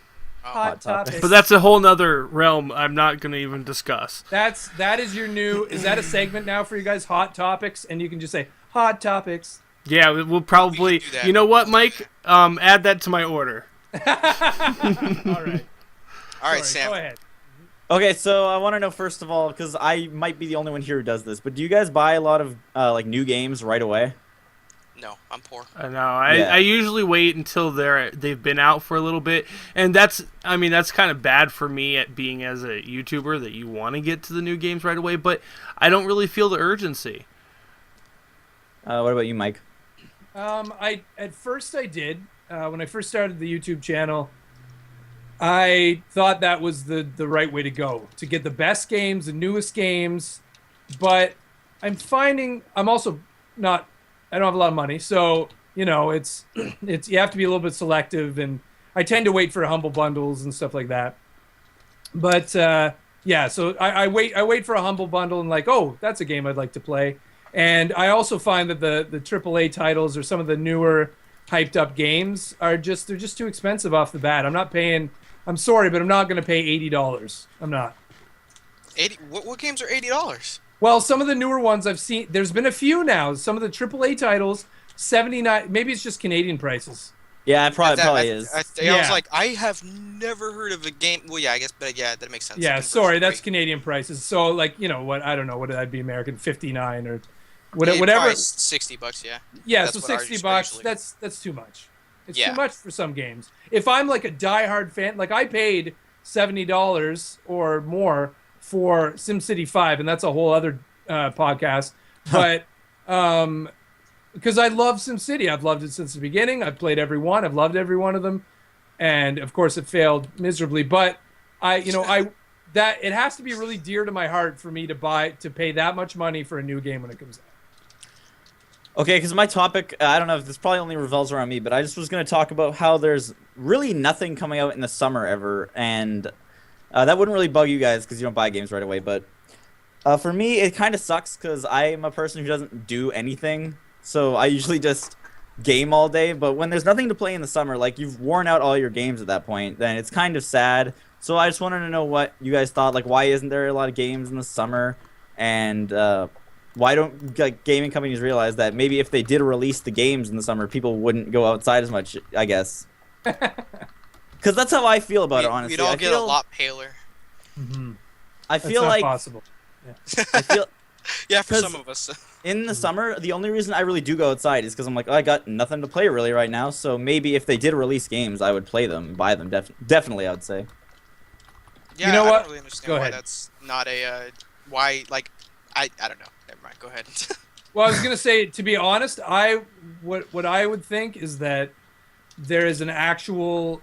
A: Oh.
D: Hot topic.
B: But that's a whole nother realm I'm not going to even discuss.
D: That is your new. Is that a segment now for you guys? Hot topics, and you can just say hot topics.
B: Yeah, we'll probably.
A: We can do that.
B: You know what, Mike? Add that to my order.
D: All right.
A: All right,
D: Sorry,
A: Sam.
D: Go ahead.
C: Okay, so I want to know first of all, because I might be the only one here who does this, but do you guys buy a lot of like new games right away?
A: No, I'm poor.
B: I know. I
C: Yeah.
B: usually wait until they've been out for a little bit, and that's kind of bad for me at being as a YouTuber that you want to get to the new games right away, but I don't really feel the urgency.
C: What about you, Mike?
D: At first I did when I first started the YouTube channel. I thought that was the right way to go, to get the best games, the newest games. But I'm finding I'm also not. I don't have a lot of money, so it's you have to be a little bit selective, and I tend to wait for humble bundles and stuff like that. But yeah, so I wait for a humble bundle and like, oh, that's a game I'd like to play, And I also find that the AAA titles or some of the newer hyped up games they're just too expensive off the bat. I'm not paying. I'm sorry, but I'm not going to pay $80. I'm not.
A: 80. What games are $80?
D: Well, some of the newer ones I've seen. There's been a few now. Some of the AAA titles, 79. Maybe it's just Canadian prices.
C: Yeah, it probably is.
A: I
D: Yeah.
A: was like, I have never heard of a game. Well, yeah, I guess, but yeah, that makes sense.
D: Yeah,
A: Conversion
D: sorry, that's
A: rate.
D: Canadian prices. So, like, what? I don't know. What would that be? American 59 or
A: Yeah,
D: whatever.
A: probably $60. Yeah.
D: Yeah,
A: That's
D: so
A: what ours
D: $60.
A: usually.
D: That's too much. It's
A: Yeah.
D: too much for some games. If I'm like a diehard fan, like I paid $70 or more for SimCity 5, and that's a whole other podcast. But because I love SimCity, I've loved it since the beginning. I've played every one. I've loved every one of them, and of course, it failed miserably. But that it has to be really dear to my heart for me to pay that much money for a new game when it comes out.
C: Okay, because my topic, I don't know if this probably only revolves around me, but I just was going to talk about how there's really nothing coming out in the summer ever, and that wouldn't really bug you guys because you don't buy games right away, but for me, it kind of sucks because I'm a person who doesn't do anything, so I usually just game all day, but when there's nothing to play in the summer, like you've worn out all your games at that point, then it's kind of sad. So I just wanted to know what you guys thought, like why isn't there a lot of games in the summer, and why don't gaming companies realize that maybe if they did release the games in the summer, people wouldn't go outside as much, I guess. Because that's how I feel about it, honestly.
A: We'd all get a lot paler.
D: Mm-hmm.
C: I
D: That's
C: feel
D: not
C: like
D: possible.
C: I feel
A: Yeah, for
C: 'Cause-
A: some of us.
C: in the summer, the only reason I really do go outside is because I'm like, oh, I got nothing to play really right now. So maybe if they did release games, I would play them, buy them. Definitely, I would say.
A: Yeah,
D: You know
A: I
D: what?
A: don't really understand
D: Go
A: why
D: ahead.
A: that's not a why. Like, I don't know. Never mind. Go ahead.
D: Well, I was gonna say, to be honest, what I would think is that there is an actual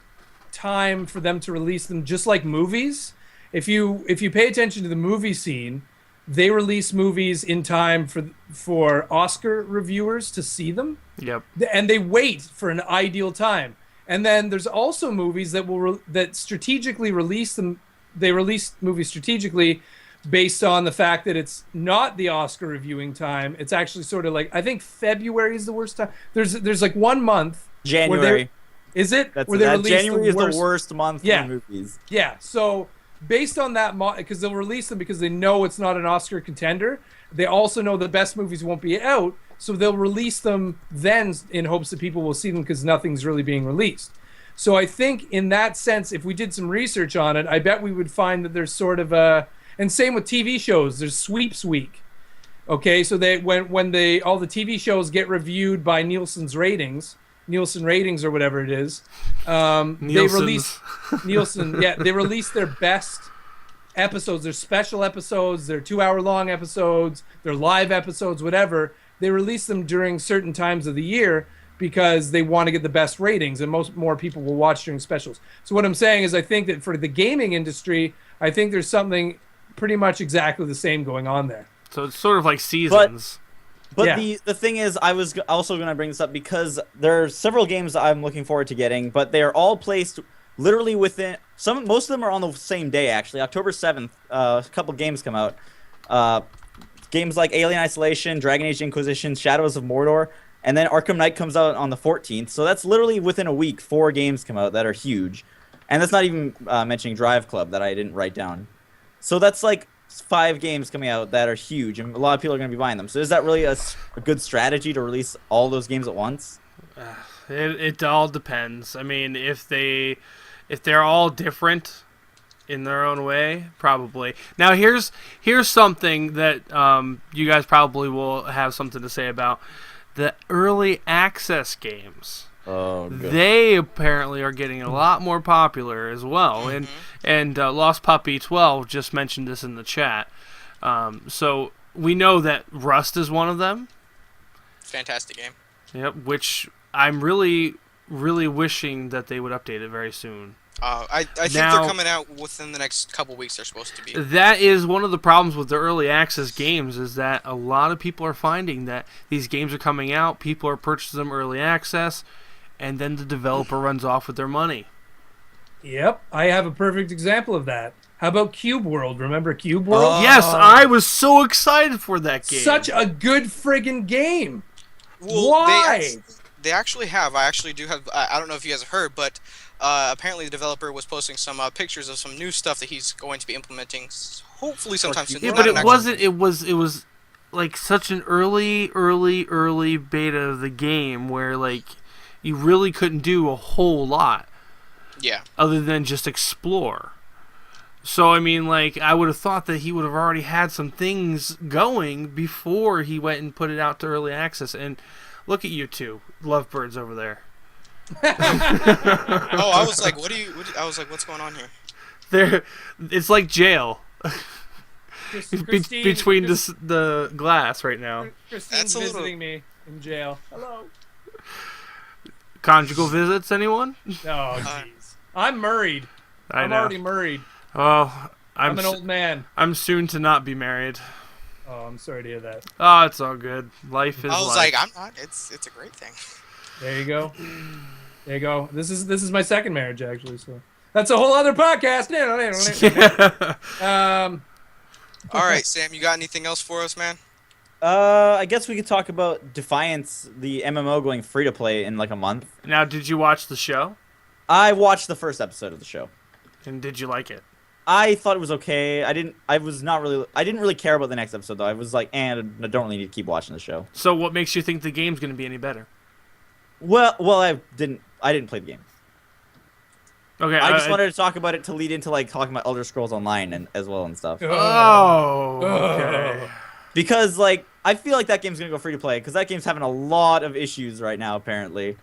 D: time for them to release them, just like movies. If you pay attention to the movie scene, they release movies in time for Oscar reviewers to see them,
B: Yep.
D: and they wait for an ideal time. And then there's also movies that strategically release them. They release movies strategically based on the fact that it's not the Oscar reviewing time. It's actually sort of like, I think February is the worst time. There's like 1 month.
C: January.
D: Is it?
C: That's
D: where they
C: that.
D: release
C: January is
D: worst,
C: the worst month
D: Yeah.
C: for movies.
D: Yeah. So based on that, because they'll release them because they know it's not an Oscar contender. They also know the best movies won't be out, so they'll release them then in hopes that people will see them because nothing's really being released. So I think in that sense, if we did some research on it, I bet we would find that there's sort of a, and same with TV shows, there's sweeps week. Okay, so they when all the TV shows get reviewed by Nielsen ratings or whatever it is, they release Nielsen. Yeah, they release their best episodes, their special episodes, their 2-hour long episodes, their live episodes, whatever. They release them during certain times of the year because they want to get the best ratings, and more people will watch during specials. So what I'm saying is, I think that for the gaming industry, I think there's something pretty much exactly the same going on there.
B: So it's sort of like seasons.
C: But
D: Yeah.
C: the thing is, I was also going to bring this up because there are several games that I'm looking forward to getting, but they are all placed literally within most of them are on the same day, actually. October 7th, a couple games come out. Games like Alien Isolation, Dragon Age Inquisition, Shadows of Mordor, and then Arkham Knight comes out on the 14th. So that's literally within a week, 4 games come out that are huge. And that's not even mentioning Drive Club that I didn't write down. So that's like 5 games coming out that are huge, and a lot of people are going to be buying them. So is that really a good strategy to release all those games at once?
B: It all depends. I mean, if they're all different in their own way, probably. Now here's something that you guys probably will have something to say about the early access games.
C: Oh, good.
B: They apparently are getting a lot more popular as well, and Lost Puppy 12 just mentioned this in the chat. So we know that Rust is one of them.
A: Fantastic game.
B: Yep, which I'm really, really wishing that they would update it very soon.
A: I think
B: Now-
A: they're coming out within the next couple weeks. They're supposed to be.
B: That is one of the problems with the early access games, is that a lot of people are finding that these games are coming out, people are purchasing them early access, and then the developer runs off with their money.
D: Yep, I have a perfect example of that. How about Cube World? Remember Cube World?
B: Yes, I was so excited for that game.
D: Such a good friggin' game.
A: Well,
D: Why?
A: They actually have. I actually do have. I don't know if you guys have heard, but apparently the developer was posting some pictures of some new stuff that he's going to be implementing. Hopefully sometime soon.
B: Yeah,
A: Not
B: but
A: an
B: it
A: actual-
B: wasn't. It was like such an early beta of the game where like you really couldn't do a whole lot
A: Yeah.
B: other than just explore. So I mean, like I would have thought that he would have already had some things going before he went and put it out to early access. And look at you two lovebirds over there.
A: Oh, I was like, I was like, what's going on here?
B: It's like jail
D: Christine,
B: between the glass right now.
D: Christine's
A: That's a little-
D: visiting me in jail. Hello.
B: Conjugal visits, anyone?
D: Oh, jeez. I'm married.
B: I
D: I'm
B: know.
D: already married.
B: Well,
D: I'm an old man.
B: I'm soon to not be married.
D: Oh, I'm sorry to hear that.
B: Oh, it's all good. Life is
A: I was
B: life.
A: like, I'm not. It's a great thing.
D: There you go. There you go. This is my second marriage, actually. So that's a whole other podcast.
A: All right, Sam, you got anything else for us, man?
C: I guess we could talk about Defiance, the MMO going free to play in like a month.
B: Now, did you watch the show?
C: I watched the first episode of the show.
B: And did you like it?
C: I thought it was okay. I didn't really care about the next episode though. I was like, and I don't really need to keep watching the show.
B: So, what makes you think the game's going to be any better?
C: Well, I didn't play the game.
B: Okay.
C: I just wanted to talk about it to lead into like talking about Elder Scrolls Online and as well and stuff.
B: Oh. Okay.
C: Because like I feel like that game's gonna go free to play because that game's having a lot of issues right now apparently.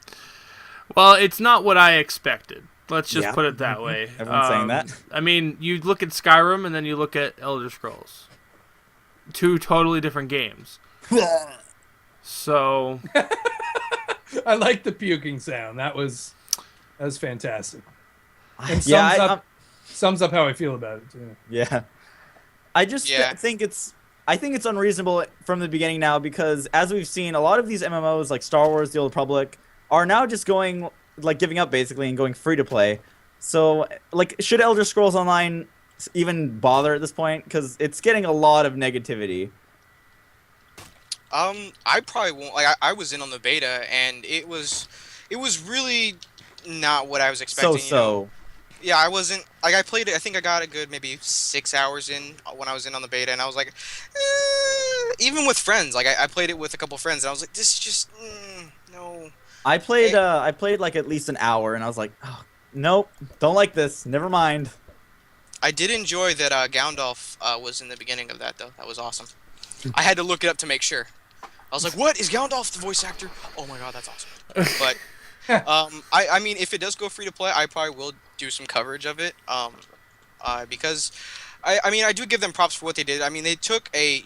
B: Well, it's not what I expected. Let's just
C: Yeah.
B: put it that way.
C: Everyone's saying that.
B: I mean, you look at Skyrim and then you look at Elder Scrolls. Two totally different games. So,
D: I like the puking sound. That was fantastic. And
C: Yeah,
D: sums up how I feel about it too.
C: yeah. I just
A: Yeah.
C: think it's unreasonable from the beginning now because as we've seen, a lot of these MMOs like Star Wars: The Old Republic are now just going like giving up basically and going free to play. So like, should Elder Scrolls Online even bother at this point? Because it's getting a lot of negativity.
A: I probably won't. Like, I was in on the beta, and it was really not what I was expecting. You know? Yeah, I wasn't. Like, I played it. I think I got a good maybe 6 hours in when I was in on the beta, and I was like, even with friends. Like, I played it with a couple friends, and I was like, this is just no.
C: I played like at least an hour, and I was like, oh, nope, don't like this. Never mind.
A: I did enjoy that Gandalf was in the beginning of that, though. That was awesome. I had to look it up to make sure. I was like, what? Is Gandalf the voice actor? Oh my god, that's awesome. But, I mean, if it does go free to play, I probably will do some coverage of it. Because, I mean, I do give them props for what they did. I mean, they took a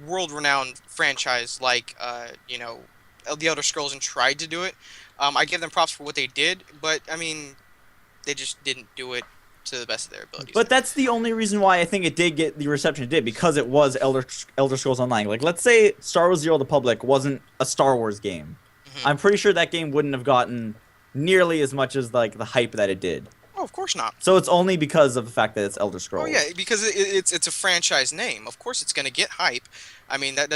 A: world-renowned franchise like, The Elder Scrolls and tried to do it. I give them props for what they did, but, I mean, they just didn't do it to the best of their abilities.
C: But that's the only reason why I think it did get the reception it did, because it was Elder Scrolls Online. Like, let's say Star Wars: The Old Republic wasn't a Star Wars game.
A: Mhm.
C: I'm pretty sure that game wouldn't have gotten nearly as much as like the hype that it did.
A: Oh, of course not.
C: So it's only because of the fact that it's Elder
A: Oh
C: Scrolls.
A: yeah, because it's a franchise name. Of course, it's gonna get hype. I mean, that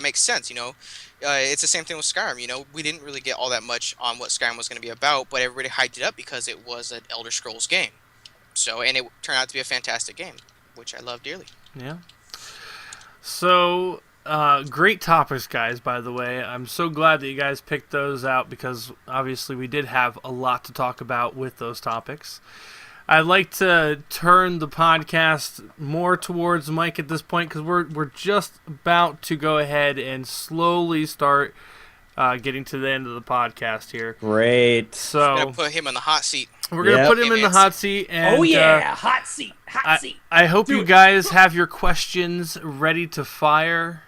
A: makes sense. It's the same thing with Skyrim. We didn't really get all that much on what Skyrim was gonna be about, but everybody hyped it up because it was an Elder Scrolls game. So, and it turned out to be a fantastic game, which I love dearly.
B: Yeah. So, great topics, guys, by the way. I'm so glad that you guys picked those out because obviously we did have a lot to talk about with those topics. I'd like to turn the podcast more towards Mike at this point because we're just about to go ahead and slowly start getting to the end of the podcast here.
C: Great.
B: So
A: Gonna put him in the hot seat.
B: we're going to
C: Yep.
B: put him in the hot seat. And,
D: Oh yeah, hot seat.
B: I hope
D: Do
B: you
D: it.
B: guys have your questions ready to fire.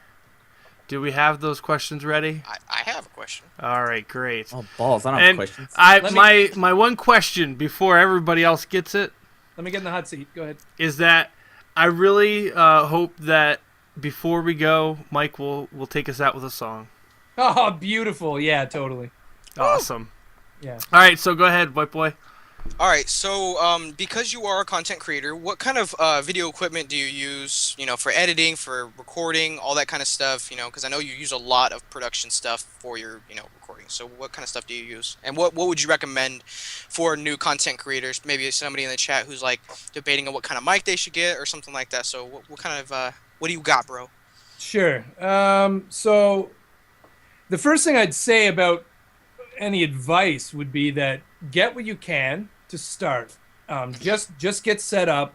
B: Do we have those questions ready?
A: I have a question.
B: All right, great.
C: Oh balls! I don't have
B: And
C: questions.
D: Let me-
B: my one question before everybody else gets it
D: Let me get in the hot seat. Go ahead.
B: is that I really hope that before we go, Mike will take us out with a song.
D: Oh, beautiful. Yeah, totally.
B: Awesome.
D: Yeah.
B: All right, so go ahead, white boy.
A: All right, so because you are a content creator, what kind of video equipment do you use, for editing, for recording, all that kind of stuff, because I know you use a lot of production stuff for your, recording. So what kind of stuff do you use? And what would you recommend for new content creators? Maybe somebody in the chat who's like debating on what kind of mic they should get or something like that. So what kind of what do you got, bro?
D: Sure. So the first thing I'd say about any advice would be that get what you can to start. Just get set up.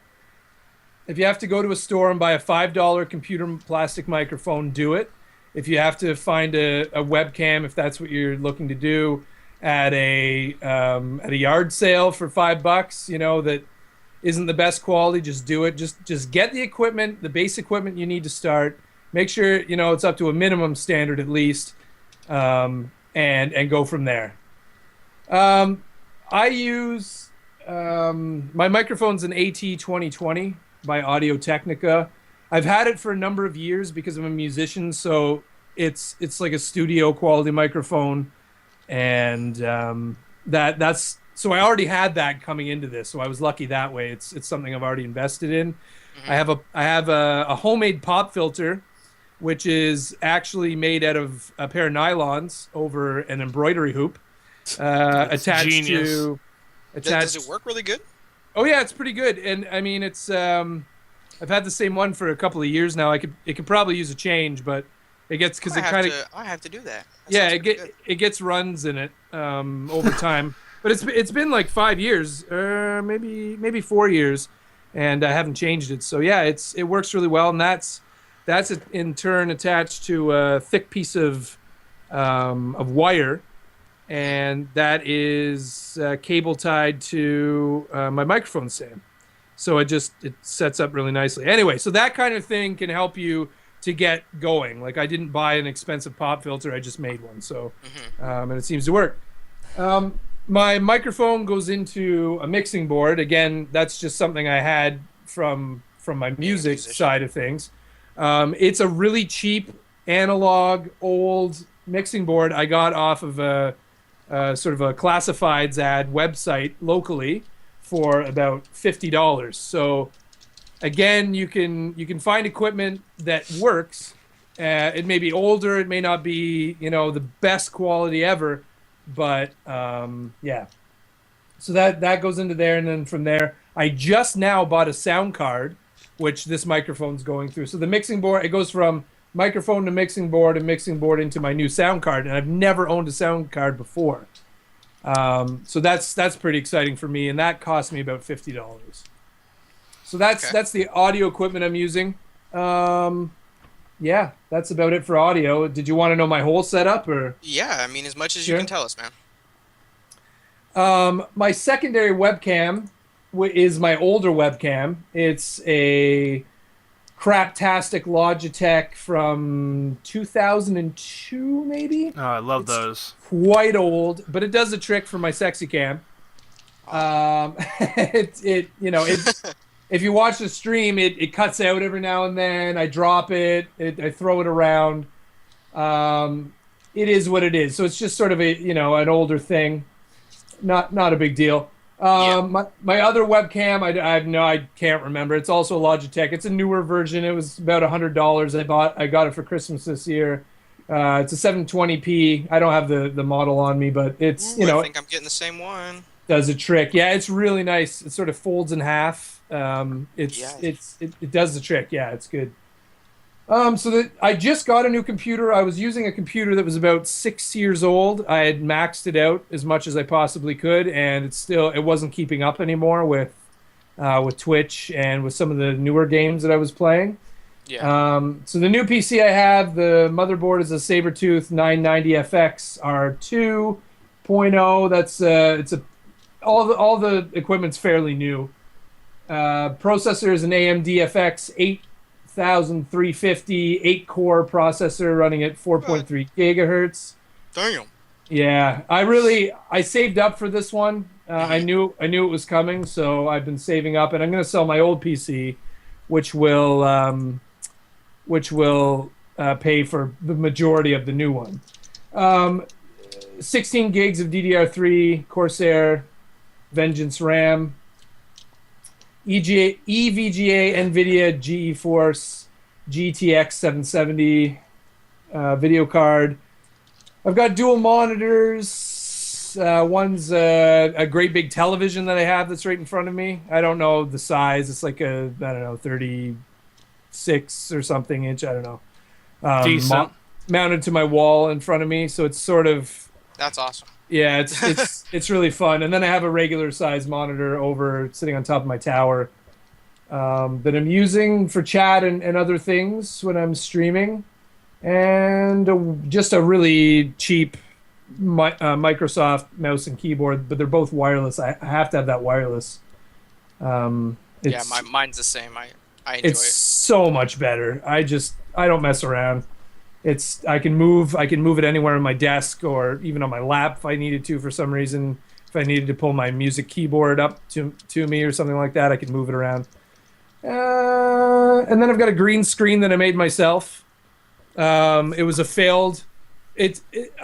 D: If you have to go to a store and buy a $5 computer plastic microphone, do it. If you have to find a webcam, if that's what you're looking to do, at a yard sale for $5, that isn't the best quality, just do it. Just get the equipment, the base equipment you need to start. Make sure it's up to a minimum standard at least, and go from there. I use my microphone's an AT 2020 by Audio Technica. I've had it for a number of years because I'm a musician, so it's like a studio quality microphone, and that's so I already had that coming into this, so I was lucky that way. It's something I've already invested in.
A: Hmm.
D: I have a homemade pop filter, which is actually made out of a pair of nylons over an embroidery hoop, attached
B: genius.
D: to
A: Does
D: attached.
A: it work really good?
D: Oh yeah, it's pretty good, and I mean it's I've had the same one for a couple of years now. It could probably use a change, but it gets because
A: I
D: it
A: have
D: kind of
A: to. I have to do that. That
D: yeah
A: sounds pretty good.
D: it gets runs in it over time. But it's been like 5 years, maybe 4 years, and I haven't changed it. So yeah, it works really well, and that's in turn attached to a thick piece of wire, and that is cable tied to my microphone stand. So it sets up really nicely. Anyway, so that kind of thing can help you to get going. Like I didn't buy an expensive pop filter, I just made one. So
A: Hmm.
D: and it seems to work. My microphone goes into a mixing board. Again, that's just something I had from my
A: Being a
D: music
A: musician.
D: side of things. It's a really cheap analog old mixing board I got off of a sort of a classifieds ad website locally for about $50. So again, you can find equipment that works. It may be older, it may not be the best quality ever, but yeah. So that goes into there, and then from there, I just now bought a sound card, which this microphone's going through. So the mixing board, it goes from microphone to mixing board and mixing board into my new sound card, and I've never owned a sound card before. So that's pretty exciting for me, and that cost me about $50. So
A: Okay.
D: that's the audio equipment I'm using. Yeah, that's about it for audio. Did you want to know my whole setup or?
A: Yeah, I mean, as much as you
D: Sure.
A: can tell us, man.
D: My secondary webcam is my older webcam. It's a craptastic Logitech from 2002, maybe.
B: Oh, I love
D: It's
B: those.
D: quite old, but it does a trick for my sexy cam. If you watch the stream, it cuts out every now and then. I drop I throw it around. It is what it is. So it's just sort of an older thing. Not a big deal.
A: Yeah.
D: My other webcam, I can't remember. It's also a Logitech. It's a newer version. It was about $100. I got it for Christmas this year. It's a 720p. I don't have the model on me, but it's
A: Ooh, I think I'm getting the same one.
D: does a trick. Yeah, it's really nice. It sort of folds in half.
A: Yeah.
D: It does the trick. Yeah, it's good. So that I just got a new computer. I was using a computer that was about 6 years old. I had maxed it out as much as I possibly could, and it wasn't keeping up anymore with Twitch and with some of the newer games that I was playing.
A: Yeah.
D: So the new PC I have, the motherboard is a Sabertooth 990FX R2.0. All the equipment's fairly new. Processor is an AMD FX 8350 8-core processor running at 4.3 gigahertz.
A: Damn.
D: Yeah, I saved up for this one. I knew it was coming, so I've been saving up, and I'm going to sell my old PC, which will pay for the majority of the new one. 16 gigs of DDR3 Corsair Vengeance RAM, EVGA NVIDIA GeForce GTX 770 video card. I've got dual monitors. One's a great big television that I have that's right in front of me. I don't know the size. It's like I don't know, 36 or something inch. I don't know.
B: Decent.
D: Mounted to my wall in front of me, so it's sort of
A: That's awesome.
D: yeah, it's really fun. And then I have a regular size monitor over sitting on top of my tower that I'm using for chat and other things when I'm streaming, and just a really cheap Microsoft mouse and keyboard, but they're both wireless. I have to have that wireless.
A: Yeah, mine's the same. I enjoy
D: it's
A: it.
D: so much better. I don't mess around. I can move it anywhere on my desk or even on my lap if I needed to for some reason. If I needed to pull my music keyboard up to me or something like that, I can move it around. And then I've got a green screen that I made myself. It was a failed.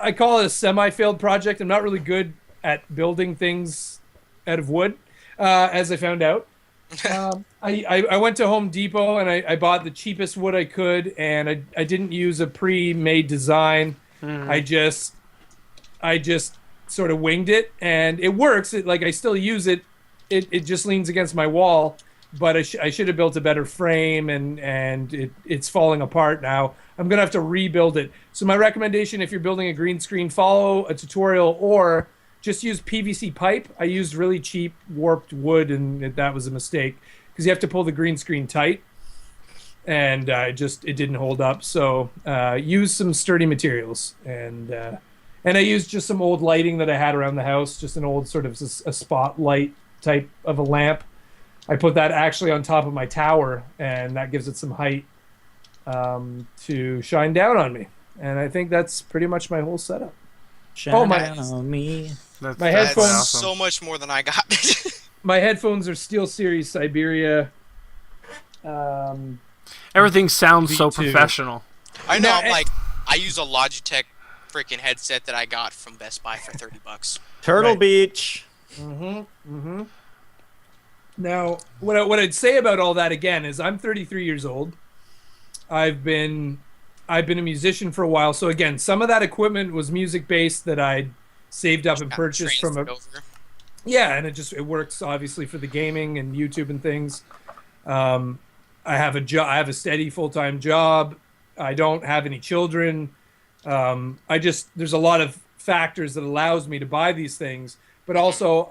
D: I call it a semi-failed project. I'm not really good at building things out of wood, as I found out. I went to Home Depot and I bought the cheapest wood I could, and I didn't use a pre-made design. I just sort of winged it, and it works. I still use it. It just leans against my wall, but I should have built a better frame, and it's falling apart now. I'm gonna have to rebuild it. So my recommendation, if you're building a green screen, follow a tutorial or just use PVC pipe. I used really cheap warped wood, and that was a mistake because you have to pull the green screen tight, and it didn't hold up. So use some sturdy materials, and I used just some old lighting that I had around the house, just an old sort of a spotlight type of a lamp. I put that actually on top of my tower, and that gives it some height to shine down on me. And I think that's pretty much my whole setup.
C: Shine
D: my-
C: down on me.
B: That's,
D: My
B: that's
D: headphones-
A: That's
B: awesome.
A: so much more than I got.
D: My headphones are SteelSeries Siberia.
B: Everything sounds so
D: V2.
B: professional.
A: I know.
D: No,
A: I'm like, I use a Logitech freaking headset that I got from Best Buy for $30.
C: Turtle
D: Right.
C: Beach.
D: Now, what I'd say about all that again is I'm 33 years old. I've been a musician for a while, so again, some of that equipment was music based that I'd saved up and purchased from a
A: Transferred over.
D: yeah, and it works obviously for the gaming and YouTube and things. I have a steady full-time job. I don't have any children. There's a lot of factors that allows me to buy these things, but also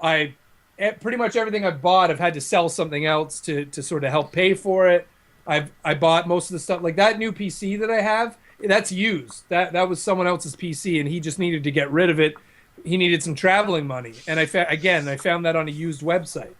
D: pretty much everything I've bought, I've had to sell something else to sort of help pay for it. I bought most of the stuff, like that new PC that I have, that's used. That was someone else's PC, and he just needed to get rid of it. He needed some traveling money, and I found that on a used website.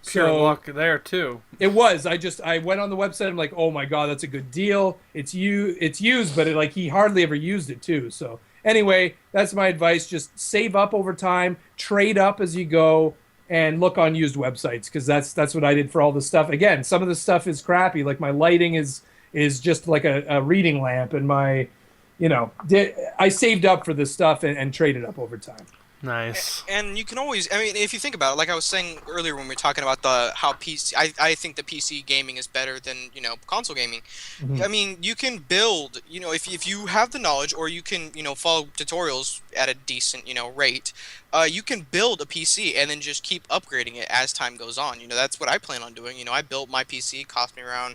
B: Pure
D: So
B: luck there too.
D: it was. I went on the website. I'm like, oh my god, that's a good deal. It's used, but he hardly ever used it too. So anyway, that's my advice. Just save up over time, trade up as you go, and look on used websites, because that's what I did for all this stuff. Again, some of the stuff is crappy. Like my lighting is just like a reading lamp, and I saved up for this stuff and traded up over time.
B: Nice.
A: And you can always, I mean, if you think about it, like I was saying earlier when we were talking about how PC, I think the PC gaming is better than, console gaming.
D: Mhm.
A: I mean, you can build, if you have the knowledge, or you can, follow tutorials at a decent, rate, you can build a PC and then just keep upgrading it as time goes on. That's what I plan on doing. I built my PC, cost me around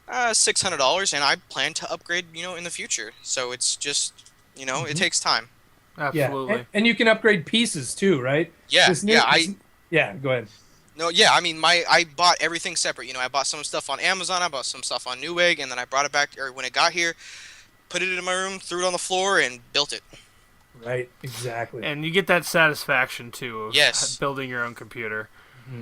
A: $600, and I plan to upgrade, in the future. So it's just, it takes time.
B: Absolutely.
D: Yeah, and you can upgrade pieces too, right?
A: Yeah,
D: This new- yeah. Go ahead.
A: No, yeah, I mean, I bought everything separate. I bought some stuff on Amazon, I bought some stuff on Newegg, and then I brought it back, or when it got here, put it in my room, threw it on the floor, and built it.
D: Right. Exactly.
B: And you get that satisfaction too of
A: Yes.
B: building your own computer.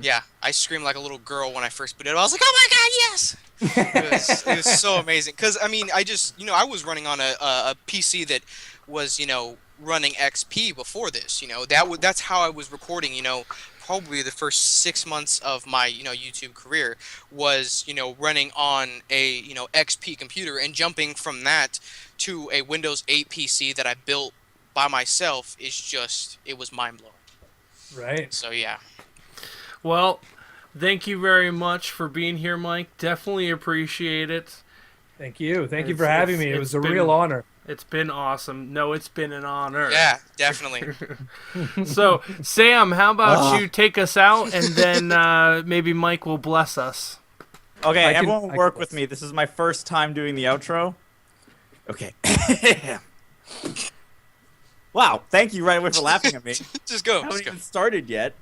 A: Yeah, I screamed like a little girl when I first booted it. I was like, oh my god, yes! It was so amazing. Because, I mean, I was running on a PC that was, running XP before this. That's how I was recording, probably the first 6 months of my, YouTube career was, running on a, XP computer, and jumping from that to a Windows 8 PC that I built by myself it was mind-blowing.
D: Right.
A: So, yeah.
B: Well, thank you very much for being here, Mike. Definitely appreciate it.
D: Thank you. Thank you for
B: It's-
D: having me. It
B: it's
D: was a
B: been-
D: real honor.
B: It's been awesome. No, it's been an honor.
A: Yeah, definitely.
B: So, Sam, how about
C: Ugh.
B: you take us out, and then maybe Mike will bless us.
C: Okay,
D: I can-
C: everyone
D: I can
C: work
D: guess.
C: with me. This is my first time doing the outro. Okay. Wow, thank you right away for laughing at me.
A: Just go.
C: I haven't
A: Just go.
C: even started yet.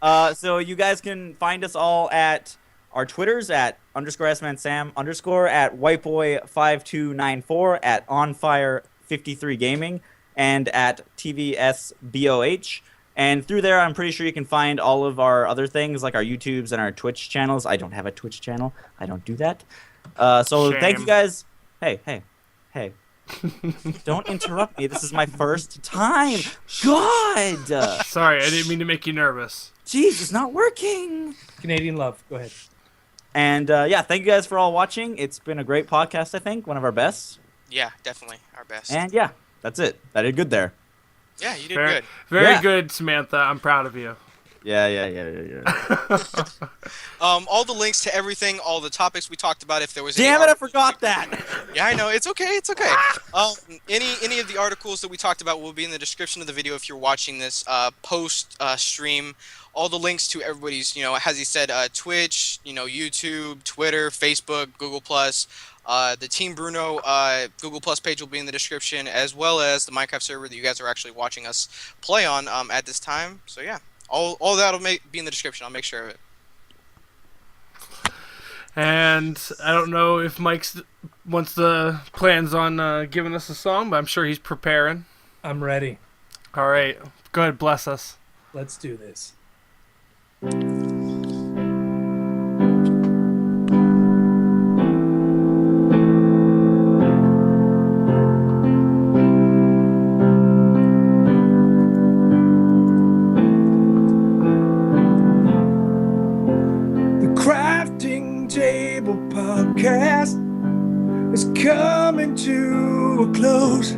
C: So you guys can find us all at our Twitters at _SManSam _ at whiteboy5294 at onfire53gaming and at TVSBOH. And through there, I'm pretty sure you can find all of our other things like our YouTubes and our Twitch channels. I don't have a Twitch channel. I don't do that. So thank you
B: Shame.
C: guys. Hey. Don't interrupt me. This is my first time. God!
B: Sorry, I didn't mean to make you nervous.
C: Jeez, it's not working.
D: Canadian love. Go ahead.
C: And yeah, thank you guys for all watching. It's been a great podcast, I think. One of our best.
A: Yeah, definitely our best.
C: And yeah, that's it. I did good there.
A: Yeah, you did
B: Very,
A: good.
B: very
C: Yeah.
B: good, Samantha. I'm proud of you.
C: Yeah.
A: All the links to everything, all the topics we talked about. If there was any
C: Damn it, I
A: articles-
C: forgot that.
A: Yeah, I know. It's okay. It's okay. Any of the articles that we talked about will be in the description of the video if you're watching this post stream. All the links to everybody's, as he said, Twitch, YouTube, Twitter, Facebook, Google Plus. The Team Bruno Google Plus page will be in the description, as well as the Minecraft server that you guys are actually watching us play on at this time. So yeah, all that'll be in the description. I'll make sure of it.
B: And I don't know if Mike's wants the plans on giving us a song, but I'm sure he's preparing.
D: I'm ready.
B: All right, go ahead, bless us.
D: Let's do this. The Crafting Table Podcast is coming to a close.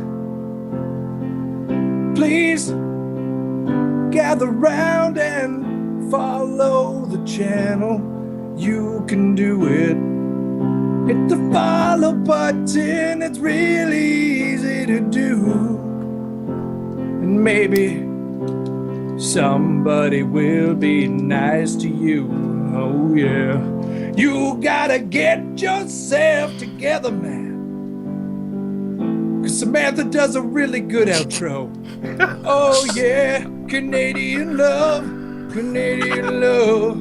D: Please gather round and follow the channel. You can do it. Hit the follow button, it's really easy to do. And maybe somebody will be nice to you. Oh yeah. You gotta get yourself together, man. 'Cause Samantha does a really good outro. Oh yeah, Canadian love, Canadian love.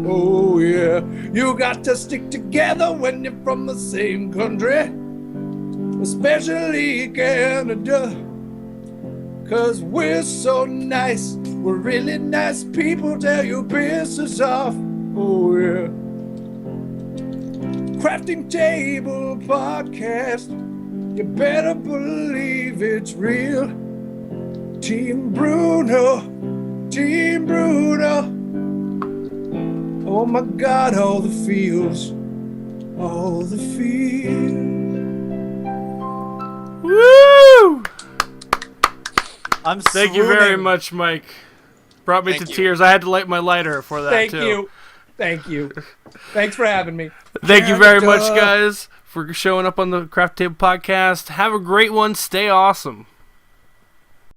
D: Oh yeah, you got to stick together when you're from the same country, especially Canada. 'Cause we're so nice, we're really nice people till you piss us off. Oh yeah. Crafting Table Podcast, you better believe it's real. Team Bruno, Team Bruno. Oh my God, all the feels, all the feels.
B: Woo!
C: I'm
B: Thank you very
C: swooning.
B: much, Mike. Brought me
A: Thank
B: to
A: you.
B: tears. I had to light my lighter for that
D: Thank
B: too.
D: you. Thank you. Thanks for having me.
B: Thank you very much,
C: Canada.
B: guys, for showing up on the Craft Table Podcast. Have a great one. Stay awesome.